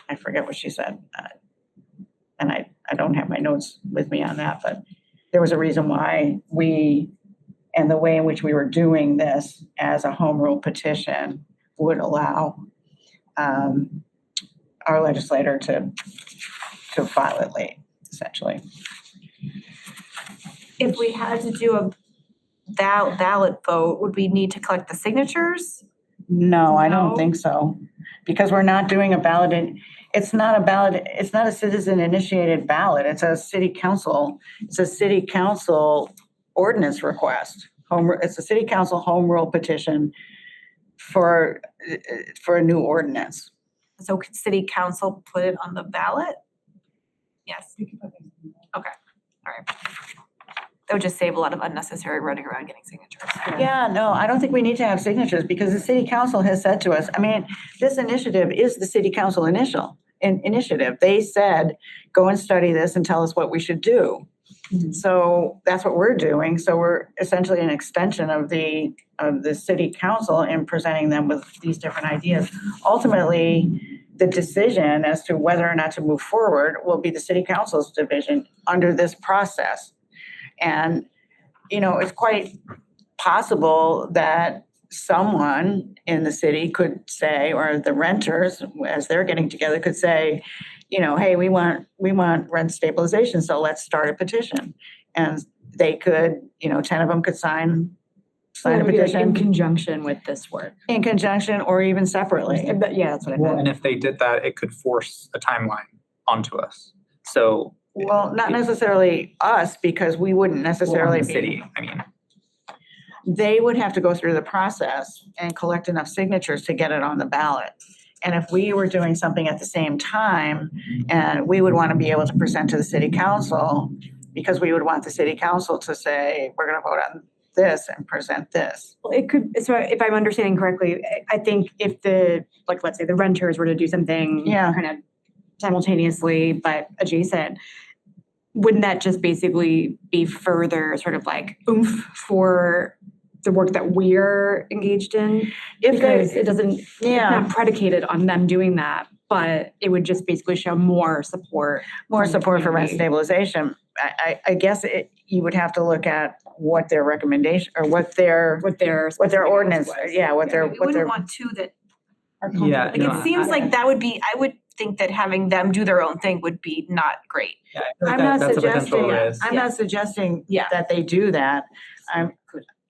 I forget what she said, and I don't have my notes with me on that, but there was a reason why we, and the way in which we were doing this as a home rule petition would allow our legislator to file it late, essentially. If we had to do a ballot vote, would we need to collect the signatures? No, I don't No? think so, because we're not doing a ballot, it's not a citizen initiated ballot, it's a city council ordinance request. It's a city council home rule petition for a new ordinance. So could city council put it on the ballot? Yes. Okay, all right. That would just save a lot of unnecessary running around getting signatures. Yeah, no, I don't think we need to have signatures because the city council has said to us, I mean, this initiative is the city council initiative. They said, go and study this and tell us what we should do. So that's what we're doing. So we're essentially an extension of the city council in presenting them with these different ideas. Ultimately, the decision as to whether or not to move forward will be the city council's division under this process. And, you know, it's quite possible that someone in the city could say, or the renters, as they're getting together, could say, you know, hey, we want rent stabilization, so let's start a petition. And they could, you know, 10 of them could sign a In petition conjunction with this work. in conjunction or even separately. Yeah, that's what I Well, meant. and if they did that, it could force a timeline onto us. So Well, not necessarily us, because we wouldn't necessarily the be. city, I mean, They would have to go through the process and collect enough signatures to get it on the ballot. And if we were doing something at the same time, and we would want to be able to present to the city council, because we would want the city council to say, we're going to vote on this and present this. Well, it could, so if I'm understanding correctly, I think if let's say the renters were to do something Yeah. kind of simultaneously but adjacent, wouldn't that just basically be further sort of like oomph for the work that we're engaged in? If Because they, it doesn't, it's yeah, not predicated on them doing that, but it would just basically show more support. more support for rent community. stabilization. I guess you would have to look at what their recommendation, or what their What their ordinance, was. yeah, what We their, wouldn't want two that, Are Yeah, like, no, it seems like that would be, I would think that having them do their own thing would be not great. yeah, I feel like I'm not that's a potential suggesting, risk. I'm not suggesting Yeah. that they do that.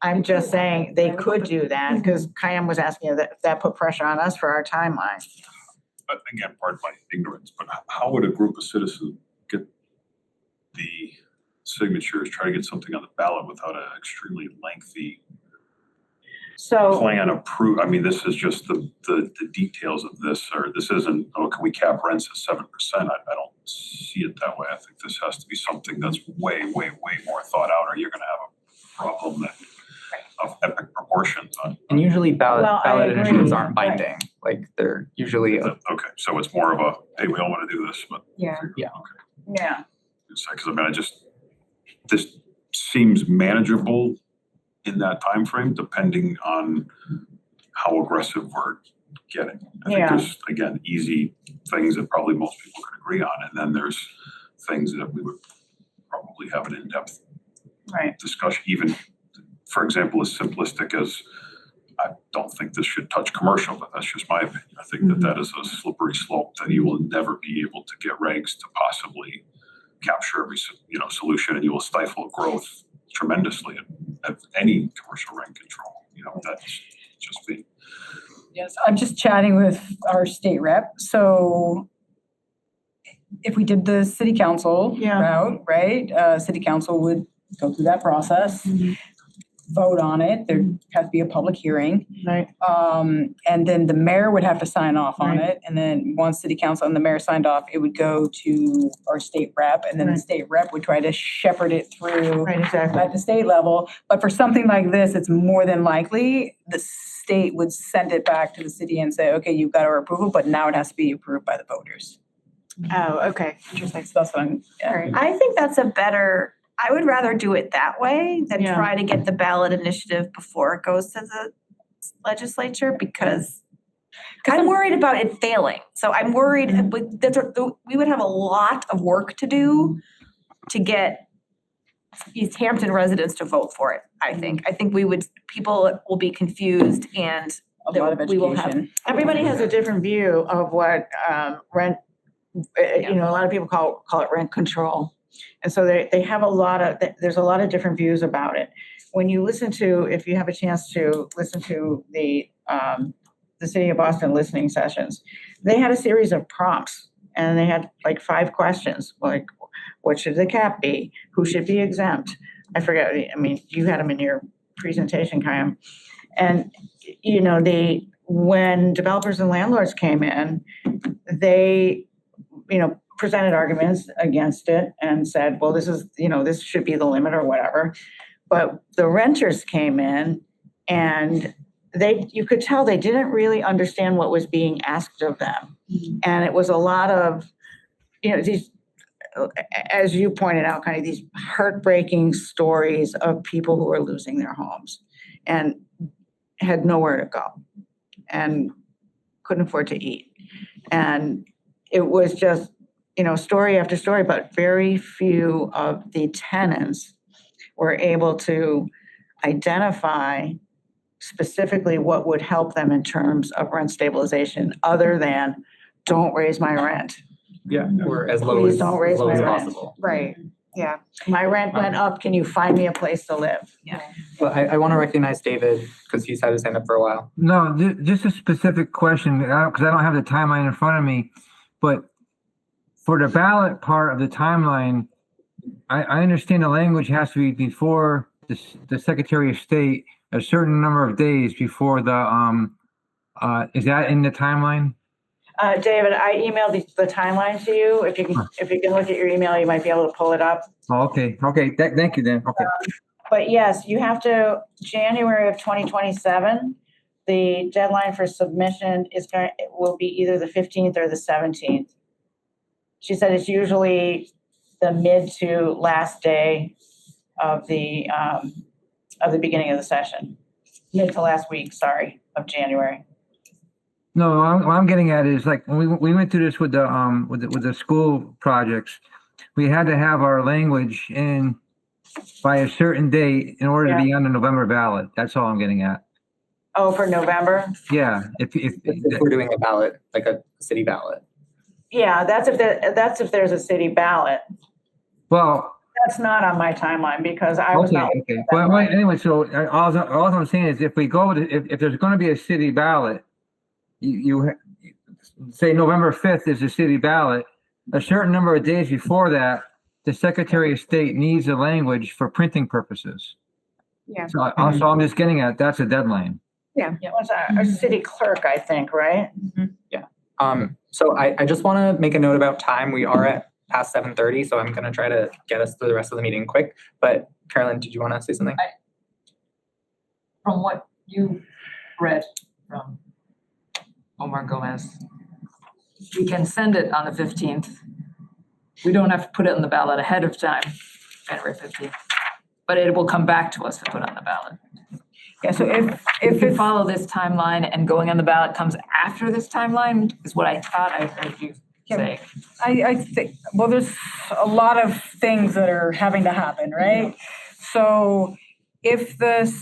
I'm just saying they could do that, because Kayam was asking if that put pressure on us for our timeline. But again, pardon my ignorance, but how would a group of citizens get the signatures, try to get something on the ballot without an extremely lengthy So, plan I mean, this is just the details of this, or this isn't, oh, can we cap rents at 7%? I don't see it that way. I think this has to be something that's way, way, way more thought out, or you're gonna have a problem that of epic proportions on. And usually Well, I ballot agree. initiatives aren't Right. binding, like they're usually, Okay, so it's more of a, hey, we all wanna do this, but. Yeah. Yeah. Okay. yeah, Because I mean, this seems manageable in that time frame, depending on how aggressive we're getting. I think Yeah. there's, again, easy things that probably most people could agree on, and then there's things that we would probably have an in-depth right. discussion, even, for example, as simplistic as, I don't think this should touch commercial, but that's just my opinion. I think that is a slippery slope that you will never be able to get regs to possibly capture every, solution, and you will stifle growth tremendously at any commercial rent control. That's just me. Yes, I'm just chatting with our state rep, so if we did the city council Yeah. route, right? City council would go through that process, vote on it, there'd have to be a public hearing. Right. And then the mayor would have to sign off on Right. it, and then once city council and the mayor signed off, it would go to our state rep, and then the Right. state rep would try to shepherd it through Right, exactly. at the state level. But for something like this, it's more than likely the state would send it back to the city and say, okay, you've got our approval, but now it has to be approved by the voters. Oh, okay. Interesting. So that's what I'm, yeah. I think that's I would rather do it that way than Yeah. try to get the ballot initiative before it goes to the legislature, because I'm worried about it failing. So I'm worried, we would have a lot of work to do to get Easthampton residents to vote for it, I think. I think people will be confused and A lot of we will have. education. Everybody has a different view of what rent, you know, a lot of people call it rent control. And so they have there's a lot of different views about it. When you listen to, if you have a chance to listen to the City of Boston listening sessions, they had a series of prompts and they had like 5 questions, like what should the cap be? Who should be exempt? I forget, I mean, you had them in your presentation, Kyle. And, you know, when developers and landlords came in, they, you know, presented arguments against it and said, well, this is, you know, this should be the limit or whatever. But the renters came in and you could tell they didn't really understand what was being asked of them. And it was a lot of, you know, these, as you pointed out, kind of these heartbreaking stories of people who are losing their homes and had nowhere to go and couldn't afford to eat. And it was just, you know, story after story, but very few of the tenants were able to identify specifically what would help them in terms of rent stabilization, other than don't raise my rent. Yeah, or as low Please as don't raise low my as rent. possible. Right, yeah. My rent went up, can you find me a place to live? But I want to recognize David because he's had his hand up for a while. No, just a specific question, because I don't have the timeline in front of me, but for the ballot part of the timeline, I understand the language has to be before the Secretary of State a certain number of days before the, is that in the timeline? David, I emailed the timeline to you. If you can look at your email, you might be able to pull it up. Oh, okay, thank you then, okay. But yes, you have to, January of 2027, the deadline for submission will be either the 15th or the 17th. She said it's usually the mid to last day of the beginning of the session. Mid to last week, sorry, of January. No, what I'm getting at is like, when we went through this with the school projects, we had to have our language in by a certain date in order to be on the November ballot. That's all I'm getting at. Oh, for November? Yeah, if We're doing a ballot, like a city ballot. Yeah, that's if there's a city ballot. well, That's not on my timeline because I was not. okay. Well, anyway, so all I'm saying is if we go to, if there's going to be a city ballot, you say November 5th is a city ballot, a certain number of days before that, the Secretary of State needs the language for printing purposes. Yeah. So I'm just getting at, that's a deadline. Yeah, what's our city clerk, I think, right? So I just want to make a note about time. We are at past 7:30, so I'm going to try to get us through the rest of the meeting quick. But Carolyn, did you want to say something? From what you read from Omar Gomez, we can send it on the 15th. We don't have to put it on the ballot ahead of time, January 15th, but it will come back to us to put on the ballot. Yeah, so If you follow this timeline and going on the ballot comes after this timeline is what I thought I heard you say. I think, well, there's a lot of things that are having to happen, right? So if the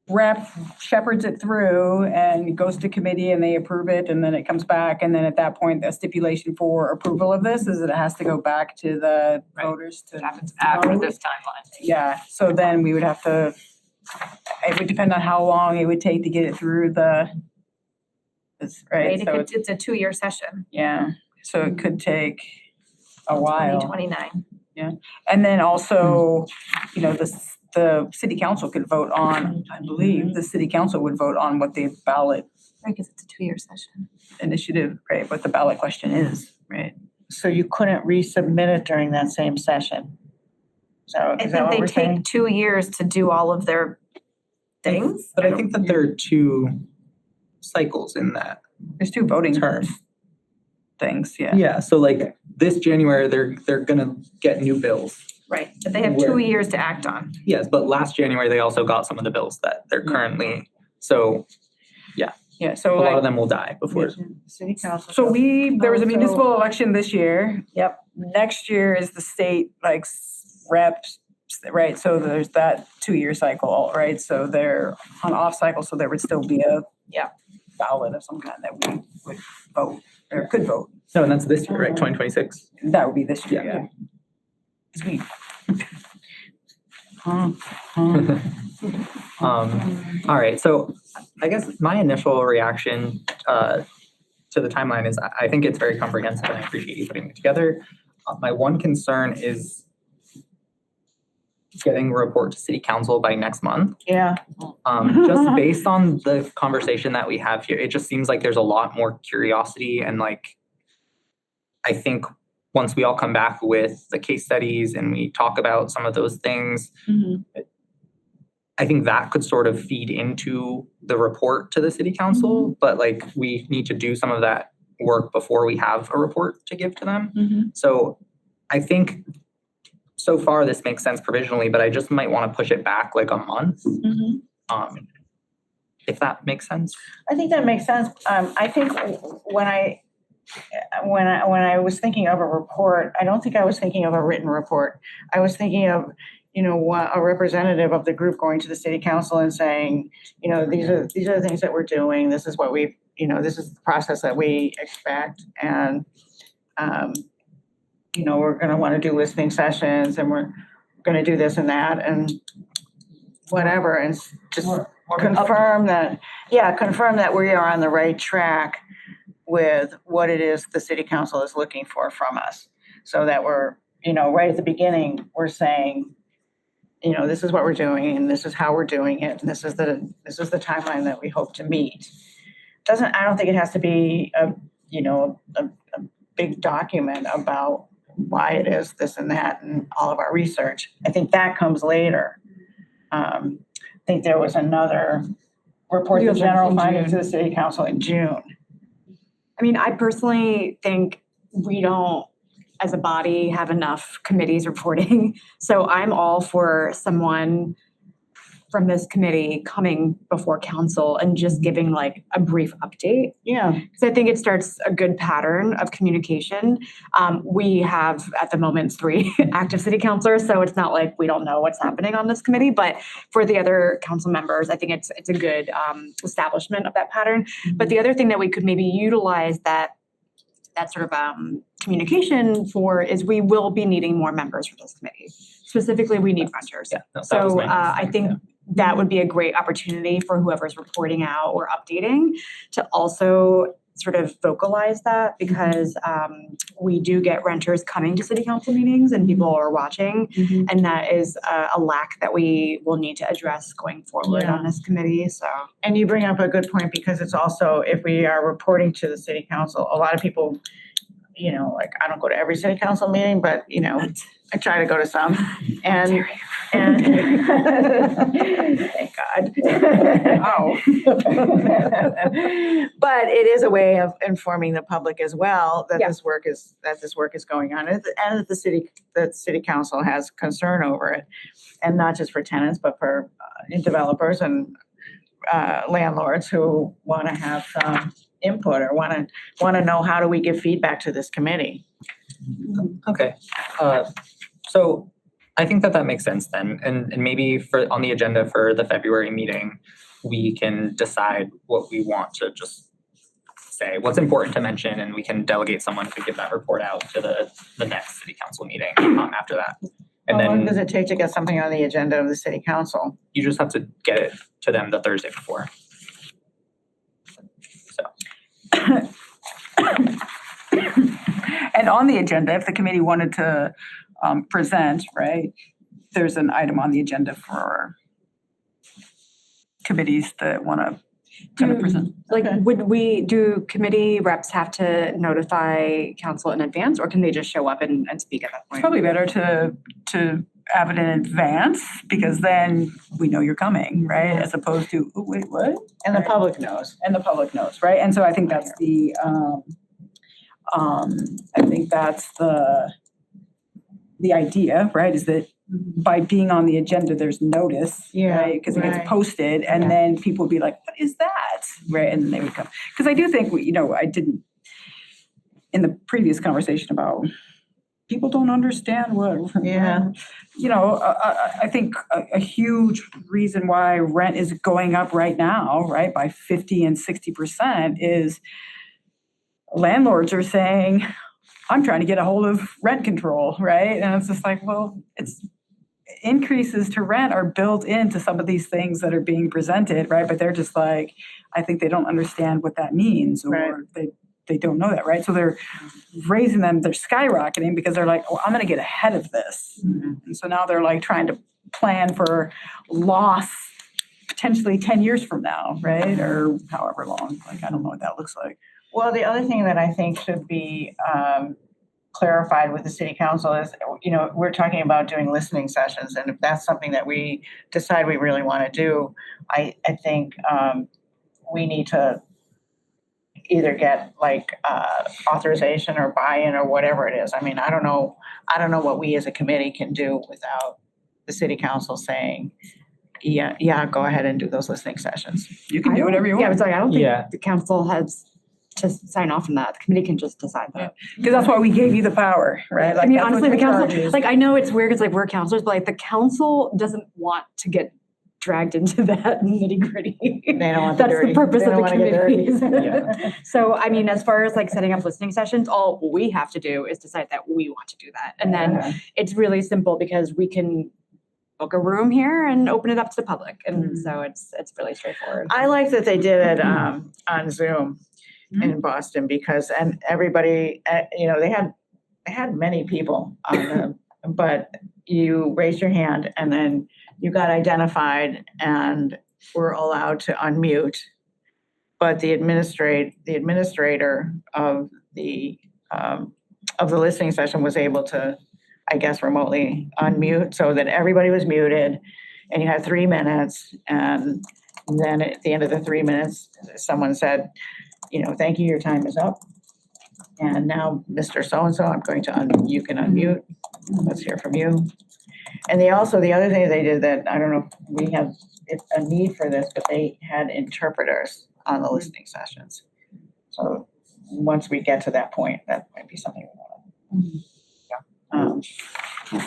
rep shepherds it through and it goes to committee and they approve it and then it comes back, and then at that point, the stipulation for approval of this is that it has to go back to the voters to. It happens after vote. this timeline. Yeah, so then we would have to, it would depend on how long it would take to get it through right, so It's a 2-year session, yeah, so it could take a while. 2029. And then also, you know, the city council could vote on, I believe, the city council would vote on what the ballot Right, because it's a 2-year session. initiative, right, what the ballot question is, right? So you couldn't resubmit it during that same session? So I is that think what they we're saying? take 2 years to do all of their things. But I think that there are 2 cycles in that There's 2 voting term. things, yeah. Yeah, so like this January, they're gonna get new bills. Right, but they have 2 years to act on. Yes, but last January, they also got some of the bills that they're currently, so Yeah, a so lot of like, them will die before. City council. there was a Also- municipal election this year. Yep. Next year is the state, like, reps, right? So there's that 2-year cycle, right? So they're on off cycle, so there would still be a ballot of some kind that we would vote or could vote. No, and that's this year, right? 2026. That would be this year, Yeah. yeah. 'Cause we All right, so I guess my initial reaction to the timeline is I think it's very comprehensive and I appreciate you putting it together. My one concern is getting a report to city council by next month. Yeah. Just based on the conversation that we have here, it just seems like there's a lot more curiosity and like, I think once we all come back with the case studies and we talk about some of those things, I think that could sort of feed into the report to the city council, but like we need to do some of that work before we have a report to give to them. So I think so far this makes sense provisionally, but I just might want to push it back like a month. If that makes sense. I think that makes sense. I think when I was thinking of a report, I don't think I was thinking of a written report. I was thinking of, a representative of the group going to the city council and saying, these are the things that we're doing. This is what we, this is the process that we expect. And, we're going to want to do listening sessions and we're going to do this and that and whatever. And just confirm that we are on the right track with what it is the city council is looking for from us. So that we're, right at the beginning, we're saying, this is what we're doing and this is how we're doing it. And this is the timeline that we hope to meet. I don't think it has to be a big document about why it is this and that and all of our research. I think that comes later. I think there was another report, the general findings to the city council in June. I mean, I personally think we don't, as a body, have enough committees reporting. So I'm all for someone from this committee coming before council and just giving like a brief update. Yeah. Because I think it starts a good pattern of communication. We have at the moment 3 active city councilors, so it's not like we don't know what's happening on this committee. But for the other council members, I think it's a good establishment of that pattern. But the other thing that we could maybe utilize that sort of communication for is we will be needing more members for this committee. Specifically, we need renters. Yeah, that was So my next I thing, think that would be a great opportunity for whoever's reporting out or updating to also sort of vocalize that because we do get renters coming to city council meetings and people are watching. And that is a lack that we will need to address going forward on this committee. So, And you bring up a good point because it's also, if we are reporting to the city council, a lot of people, like I don't go to every city council meeting, but I try to go to some and thank God. Wow. But it is a way of informing the public as well that this work is going on and that the city council has concern over it, and not just for tenants but for developers and landlords who want to have some input or want to know how do we give feedback to this committee. Okay, so I think that makes sense then, and maybe on the agenda for the February meeting, we can decide what we want to just say, what's important to mention, and we can delegate someone to give that report out to the next city council meeting after that. And How long then does it take to get something on the agenda of the city council? you just have to get it to them the Thursday before. So. And on the agenda, if the committee wanted to present, right, there's an item on the agenda for committees that want to kind of present. like, do committee reps have to notify council in advance, or can they just show up and speak at that It's point? probably better to have it in advance because then we know you're coming, right? As opposed to, oh, wait, what? And the public knows. And the public knows, right? And so I think that's the idea, right? Is that by being on the agenda, there's notice, Yeah, right? Because it right. gets posted and Yeah. then people would be like, what is that? Right? And then they would come. Because I do think, I didn't, in the previous conversation about people don't understand what. Yeah. You know, I think a huge reason why rent is going up right now, right, by 50 and 60% is landlords are saying, I'm trying to get a hold of rent control, right? And it's just like, well, it's increases to rent are built into some of these things that are being presented, right? But they're just like, I think they don't understand what that means, or Right. they don't know that, right? So they're raising them, they're skyrocketing because they're like, oh, I'm gonna get ahead of this. And so now they're like trying to plan for loss potentially 10 years from now, right? Or however long, like, I don't know what that looks like. Well, the other thing that I think should be clarified with the city council is, we're talking about doing listening sessions, and if that's something that we decide we really want to do, I think we need to either get like authorization or buy-in or whatever it is. I mean, I don't know what we as a committee can do without the city council saying, yeah, go ahead and do those listening sessions. You can do whatever you Yeah, want. it's like, I don't Yeah. think the council has to sign off on that. The committee can just decide that. Because that's why we gave you the power, right? I Like, mean, that's what honestly, the your council, charge is. like, I know it's weird, it's like we're counselors, but like the council doesn't want to get dragged into that nitty gritty. They don't want the That's dirty. the purpose They of don't the wanna get dirty. committees. So, I mean, as far as like setting up listening sessions, all we have to do is decide that we want to do that. And then it's really simple because we can book a room here and open it up to the public. And so it's really straightforward. I like that they did it on Zoom in Boston because, and everybody, they had many people on them, but you raised your hand and then you got identified and were allowed to unmute. But the administrator of the listening session was able to, I guess, remotely unmute so that everybody was muted, and you had 3 minutes. And then at the end of the 3 minutes, someone said, thank you, your time is up. And now, Mr. So-and-so, I'm going to you can unmute. Let's hear from you. And the other thing they did that, I don't know if we have a need for this, but they had interpreters on the listening sessions. So once we get to that point, that might be something we want to.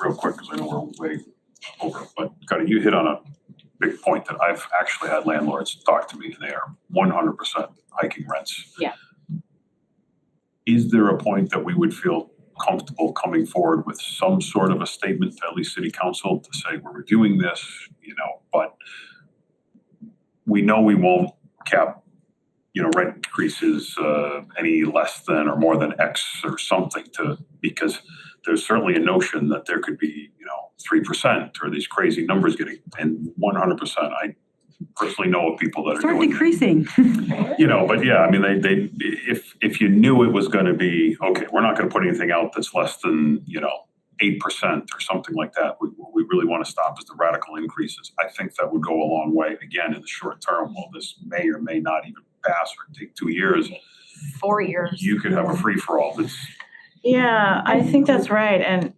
Real quick, because I know we're way over, but Connie, you hit on a big point that I've actually had landlords talk to me, and they are 100% hiking rents. Yeah. Is there a point that we would feel comfortable coming forward with some sort of a statement to at least city council to say we're reviewing this, but we know we won't cap, rent increases any less than or more than X or something because there's certainly a notion that there could be, 3% or these crazy numbers getting, and 100%, I personally know of people that are Start doing it. decreasing. But yeah, I mean, they if you knew it was going to be, okay, we're not going to put anything out that's less than, 8% or something like that. We really want to stop is the radical increases. I think that would go a long way. Again, in the short term, while this may or may not even pass or take 2 years, 4 years. you could have a free for all. Yeah, I think that's right. And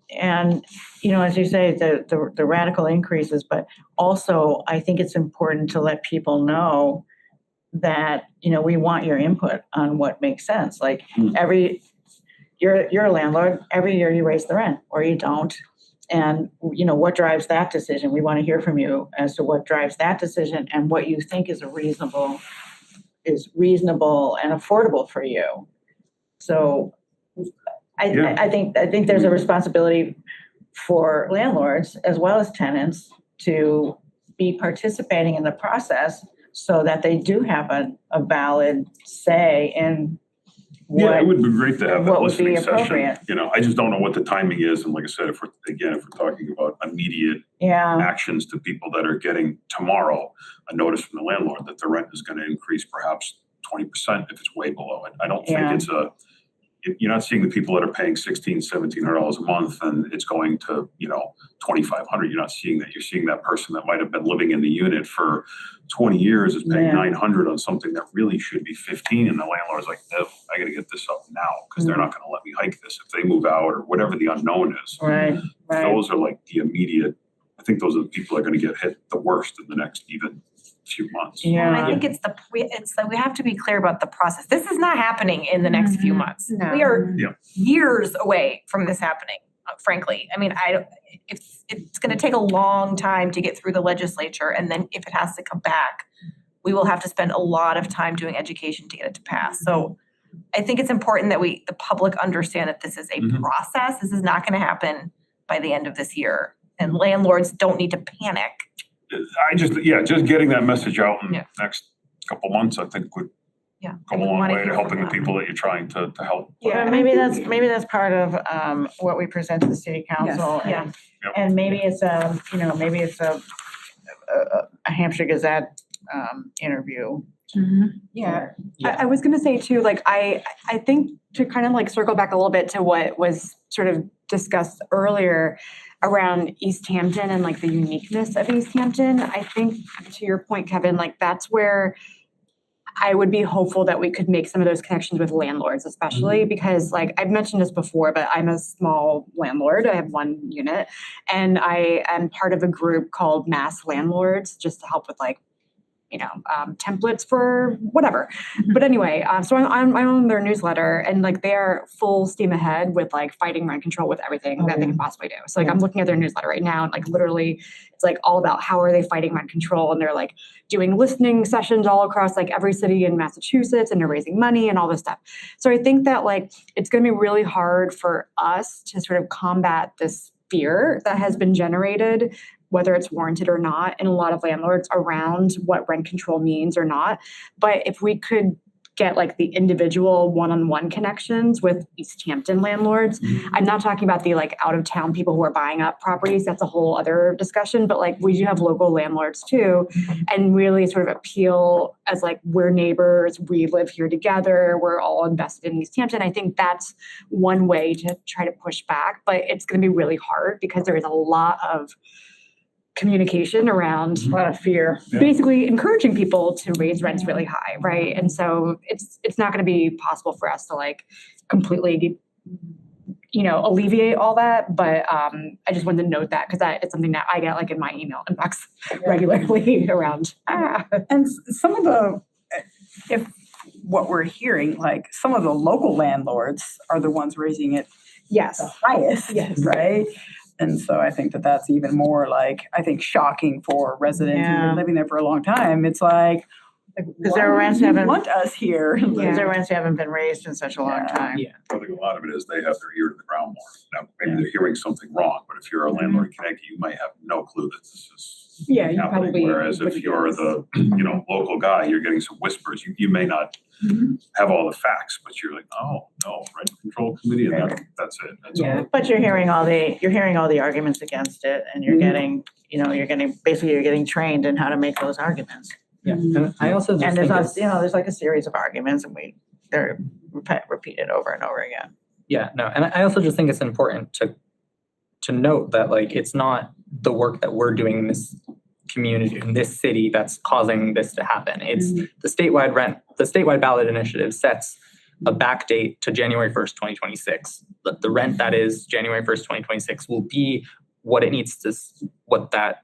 as you say, the radical increases, but also I think it's important to let people know that, we want your input on what makes sense. Like you're a landlord, every year you raise the rent or you don't. And, what drives that decision? We want to hear from you as to what drives that decision and what you think is reasonable and affordable for you. So I think there's a responsibility for landlords as well as tenants to be participating in the process so that they do have a valid say in Yeah, it would be great to have that what would be listening session. appropriate. I just don't know what the timing is. And like I said, if we're talking about immediate Yeah, actions to people that are getting tomorrow a notice from the landlord that the rent is going to increase perhaps 20% if it's way below it. I don't think Yeah. you're not seeing the people that are paying $1,600, $1,700 a month and it's going to, $2,500. You're not seeing that. You're seeing that person that might have been living in the unit for 20 years is paying $900 on something that really should be $1,500. And the landlord's like, no, I got to get this up now because they're not going to let me hike this if they move out or whatever the unknown is. right. Those are like the immediate, I think those are the people that are going to get hit the worst in the next even few months. And I Yeah. think it's like we have to be clear about the process. This is not happening in the next few months. No. We are Yeah. years away from this happening, frankly. I mean, it's gonna take a long time to get through the legislature, and then if it has to come back, we will have to spend a lot of time doing education to get it to pass. So I think it's important that the public understand that this is a process. This is not gonna happen by the end of this year. And landlords don't need to panic. just getting that message out in the Yeah. next couple months, I think would Yeah. go a We long wanna way to hear helping from the them. people that you're trying to help. Yeah, maybe that's part of what we present to the city council. Yeah. and- Yep. And maybe it's a Hampshire Gazette interview. Yeah. Yeah. I was gonna say too, like, I think to kind of like circle back a little bit to what was sort of discussed earlier around Easthampton and like the uniqueness of Easthampton, I think to your point, Kevin, like that's where I would be hopeful that we could make some of those connections with landlords, especially because like I've mentioned this before, but I'm a small landlord. I have one unit and I am part of a group called Mass Landlords just to help with like, templates for whatever. But anyway, so I'm on their newsletter and like they're full steam ahead with like fighting rent control with everything that they can possibly do. So like I'm looking at their newsletter right now and like literally it's like all about how are they fighting rent control and they're like doing listening sessions all across like every city in Massachusetts and they're raising money and all this stuff. So I think that like it's going to be really hard for us to sort of combat this fear that has been generated, whether it's warranted or not, in a lot of landlords around what rent control means or not. But if we could get like the individual one-on-one connections with Easthampton landlords, I'm not talking about the like out-of-town people who are buying up properties, that's a whole other discussion, but like we do have local landlords too, and really sort of appeal as like we're neighbors, we live here together, we're all invested in Easthampton. I think that's one way to try to push back, but it's going to be really hard because there is a lot of communication around A lot of fear. Yeah. basically encouraging people to raise rents really high, right? And so it's not going to be possible for us to like completely, alleviate all that. But I just wanted to note that because it's something that I get like in my email inbox regularly around. And some of if what we're hearing, like some of the local landlords are the ones raising it Yes. the highest, Yes. right? And so I think that's even more shocking for residents who've Yeah. been living there for a long time. It's like, Because their why rents would you haven't, want us here? because their rents haven't been raised in such a long Yeah. time. Yeah. I think a lot of it is they have their ear to the ground more. Now, maybe they're hearing something wrong, but if you're a landlord in Connecticut, you might have no clue that this is Yeah, you happening. probably Whereas if wouldn't you're guess. the, local guy, you're getting some whispers. You may not have all the facts, but you're like, oh, no, rent control committee, and that's it. That's all. Yeah. But you're hearing all the arguments against it and you're getting, you're getting trained in how to make those arguments. Yeah, and I also just And think there's like a series of arguments and they're repeated over and over again. yeah, no, and I also just think it's important to note that like it's not the work that we're doing in this community, in this city that's causing this to happen. It's the statewide ballot initiative sets a back date to January 1st, 2026. The rent that is January 1st, 2026 will be what that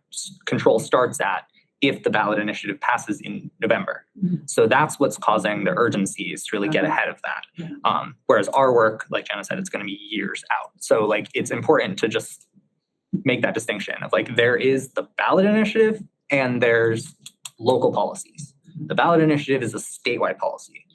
control starts at if the ballot initiative passes in November. So that's what's causing the urgency is to really get ahead of that. Whereas our work, like Jenna said, it's going to be years out. So like it's important to just make that distinction of like there is the ballot initiative and there's local policies. The ballot initiative is a statewide policy.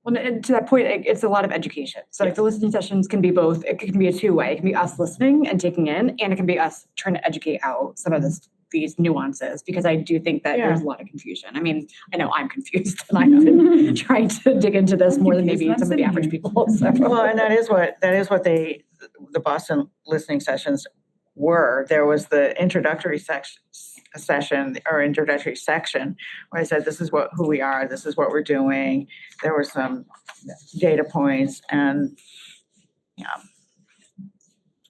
Well, and to that point, it's a lot of education. So like the listening sessions can be both. It can be a two-way. It can be us listening and taking in, and it can be us trying to educate out some of these nuances because I do think that there's a lot of confusion. I mean, I know I'm confused and I've been trying to dig into this more than maybe some of the average people. So. Well, and that is what the Boston listening sessions were. There was the introductory session where I said, this is who we are, this is what we're doing. There were some data points and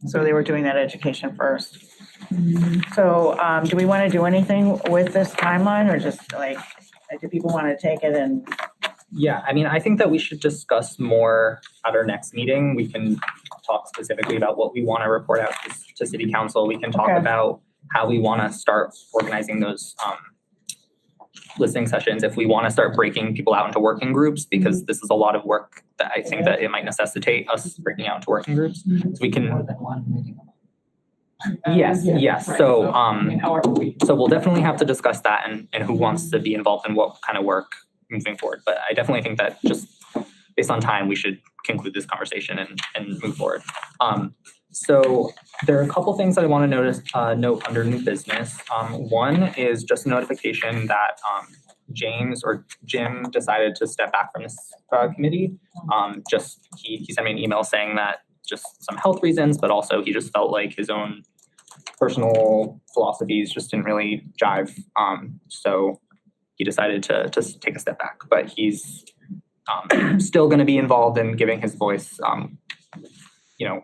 so they were doing that education first. So do we want to do anything with this timeline or just like, do people want to take it and? Yeah, I mean, I think that we should discuss more at our next meeting. We can talk specifically about what we want to report out to city council. We can talk Okay. about how we want to start organizing those listening sessions if we want to start breaking people out into working groups, because this is a lot of work that I think that it might necessitate us breaking out into working groups. So we can. More than one meeting. Yes, yes. So, However we. so we'll definitely have to discuss that and who wants to be involved in what kind of work moving forward. But I definitely think that just based on time, we should conclude this conversation and move forward. So there are a couple things that I want to note under new business. One is just a notification that James or Jim decided to step back from this committee. He sent me an email saying that just some health reasons, but also he just felt like his own personal philosophies just didn't really jive. So he decided to take a step back, but he's still going to be involved in giving his voice,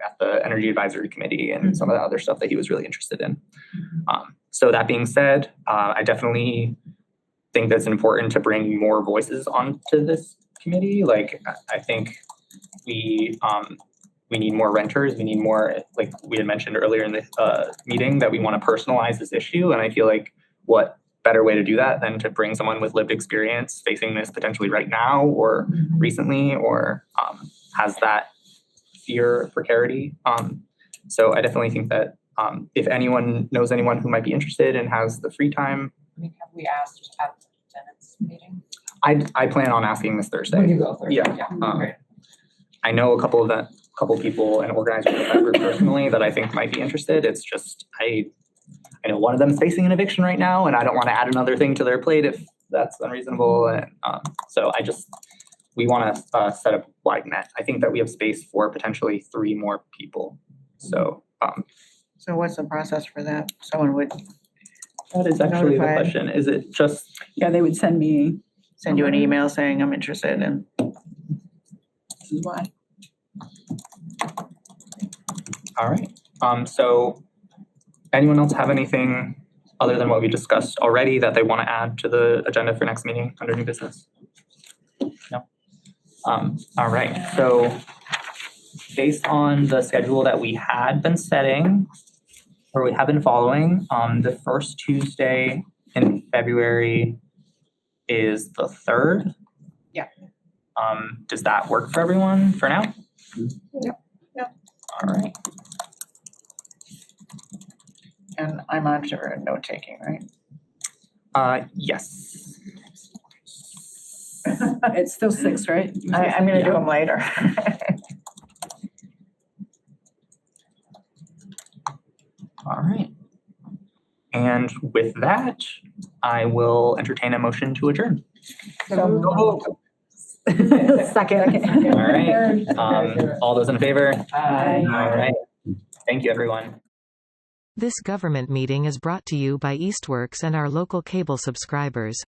at the Energy Advisory Committee and some of the other stuff that he was really interested in. So that being said, I definitely think that's important to bring more voices onto this committee. Like, I think we need more renters. We need more, like we had mentioned earlier in the meeting, that we want to personalize this issue. And I feel like what better way to do that than to bring someone with lived experience facing this potentially right now or recently, or has that fear of precarity. So I definitely think that if anyone knows anyone who might be interested and has the free time. I mean, have we asked at the tenants meeting? I plan on asking this Thursday. When you go Thursday? Yeah. Great. I know a couple people and organizers of that group personally that I think might be interested. It's just, I know one of them is facing an eviction right now, and I don't want to add another thing to their plate if that's unreasonable. And so we want to set a wide net. I think that we have space for potentially 3 more people. So So what's the process for that? Someone would that is actually the Notify. question. Is it just, Yeah, they would send me. send you an email saying, I'm interested, and this is why. all right. So anyone else have anything other than what we discussed already that they want to add to the agenda for next meeting under new business? No? All right. So based on the schedule that we had been setting, or we have been following, the first Tuesday in February is the 3rd. Yeah. Does that work for everyone for now? Yep. All right. And I'm on for note taking, right? Yes. It's still 6, right? I'm gonna do them later. All right. And with that, I will entertain a motion to adjourn. Second. All right. All those in favor? Aye. All right. Thank you, everyone. This government meeting is brought to you by Eastworks and our local cable subscribers.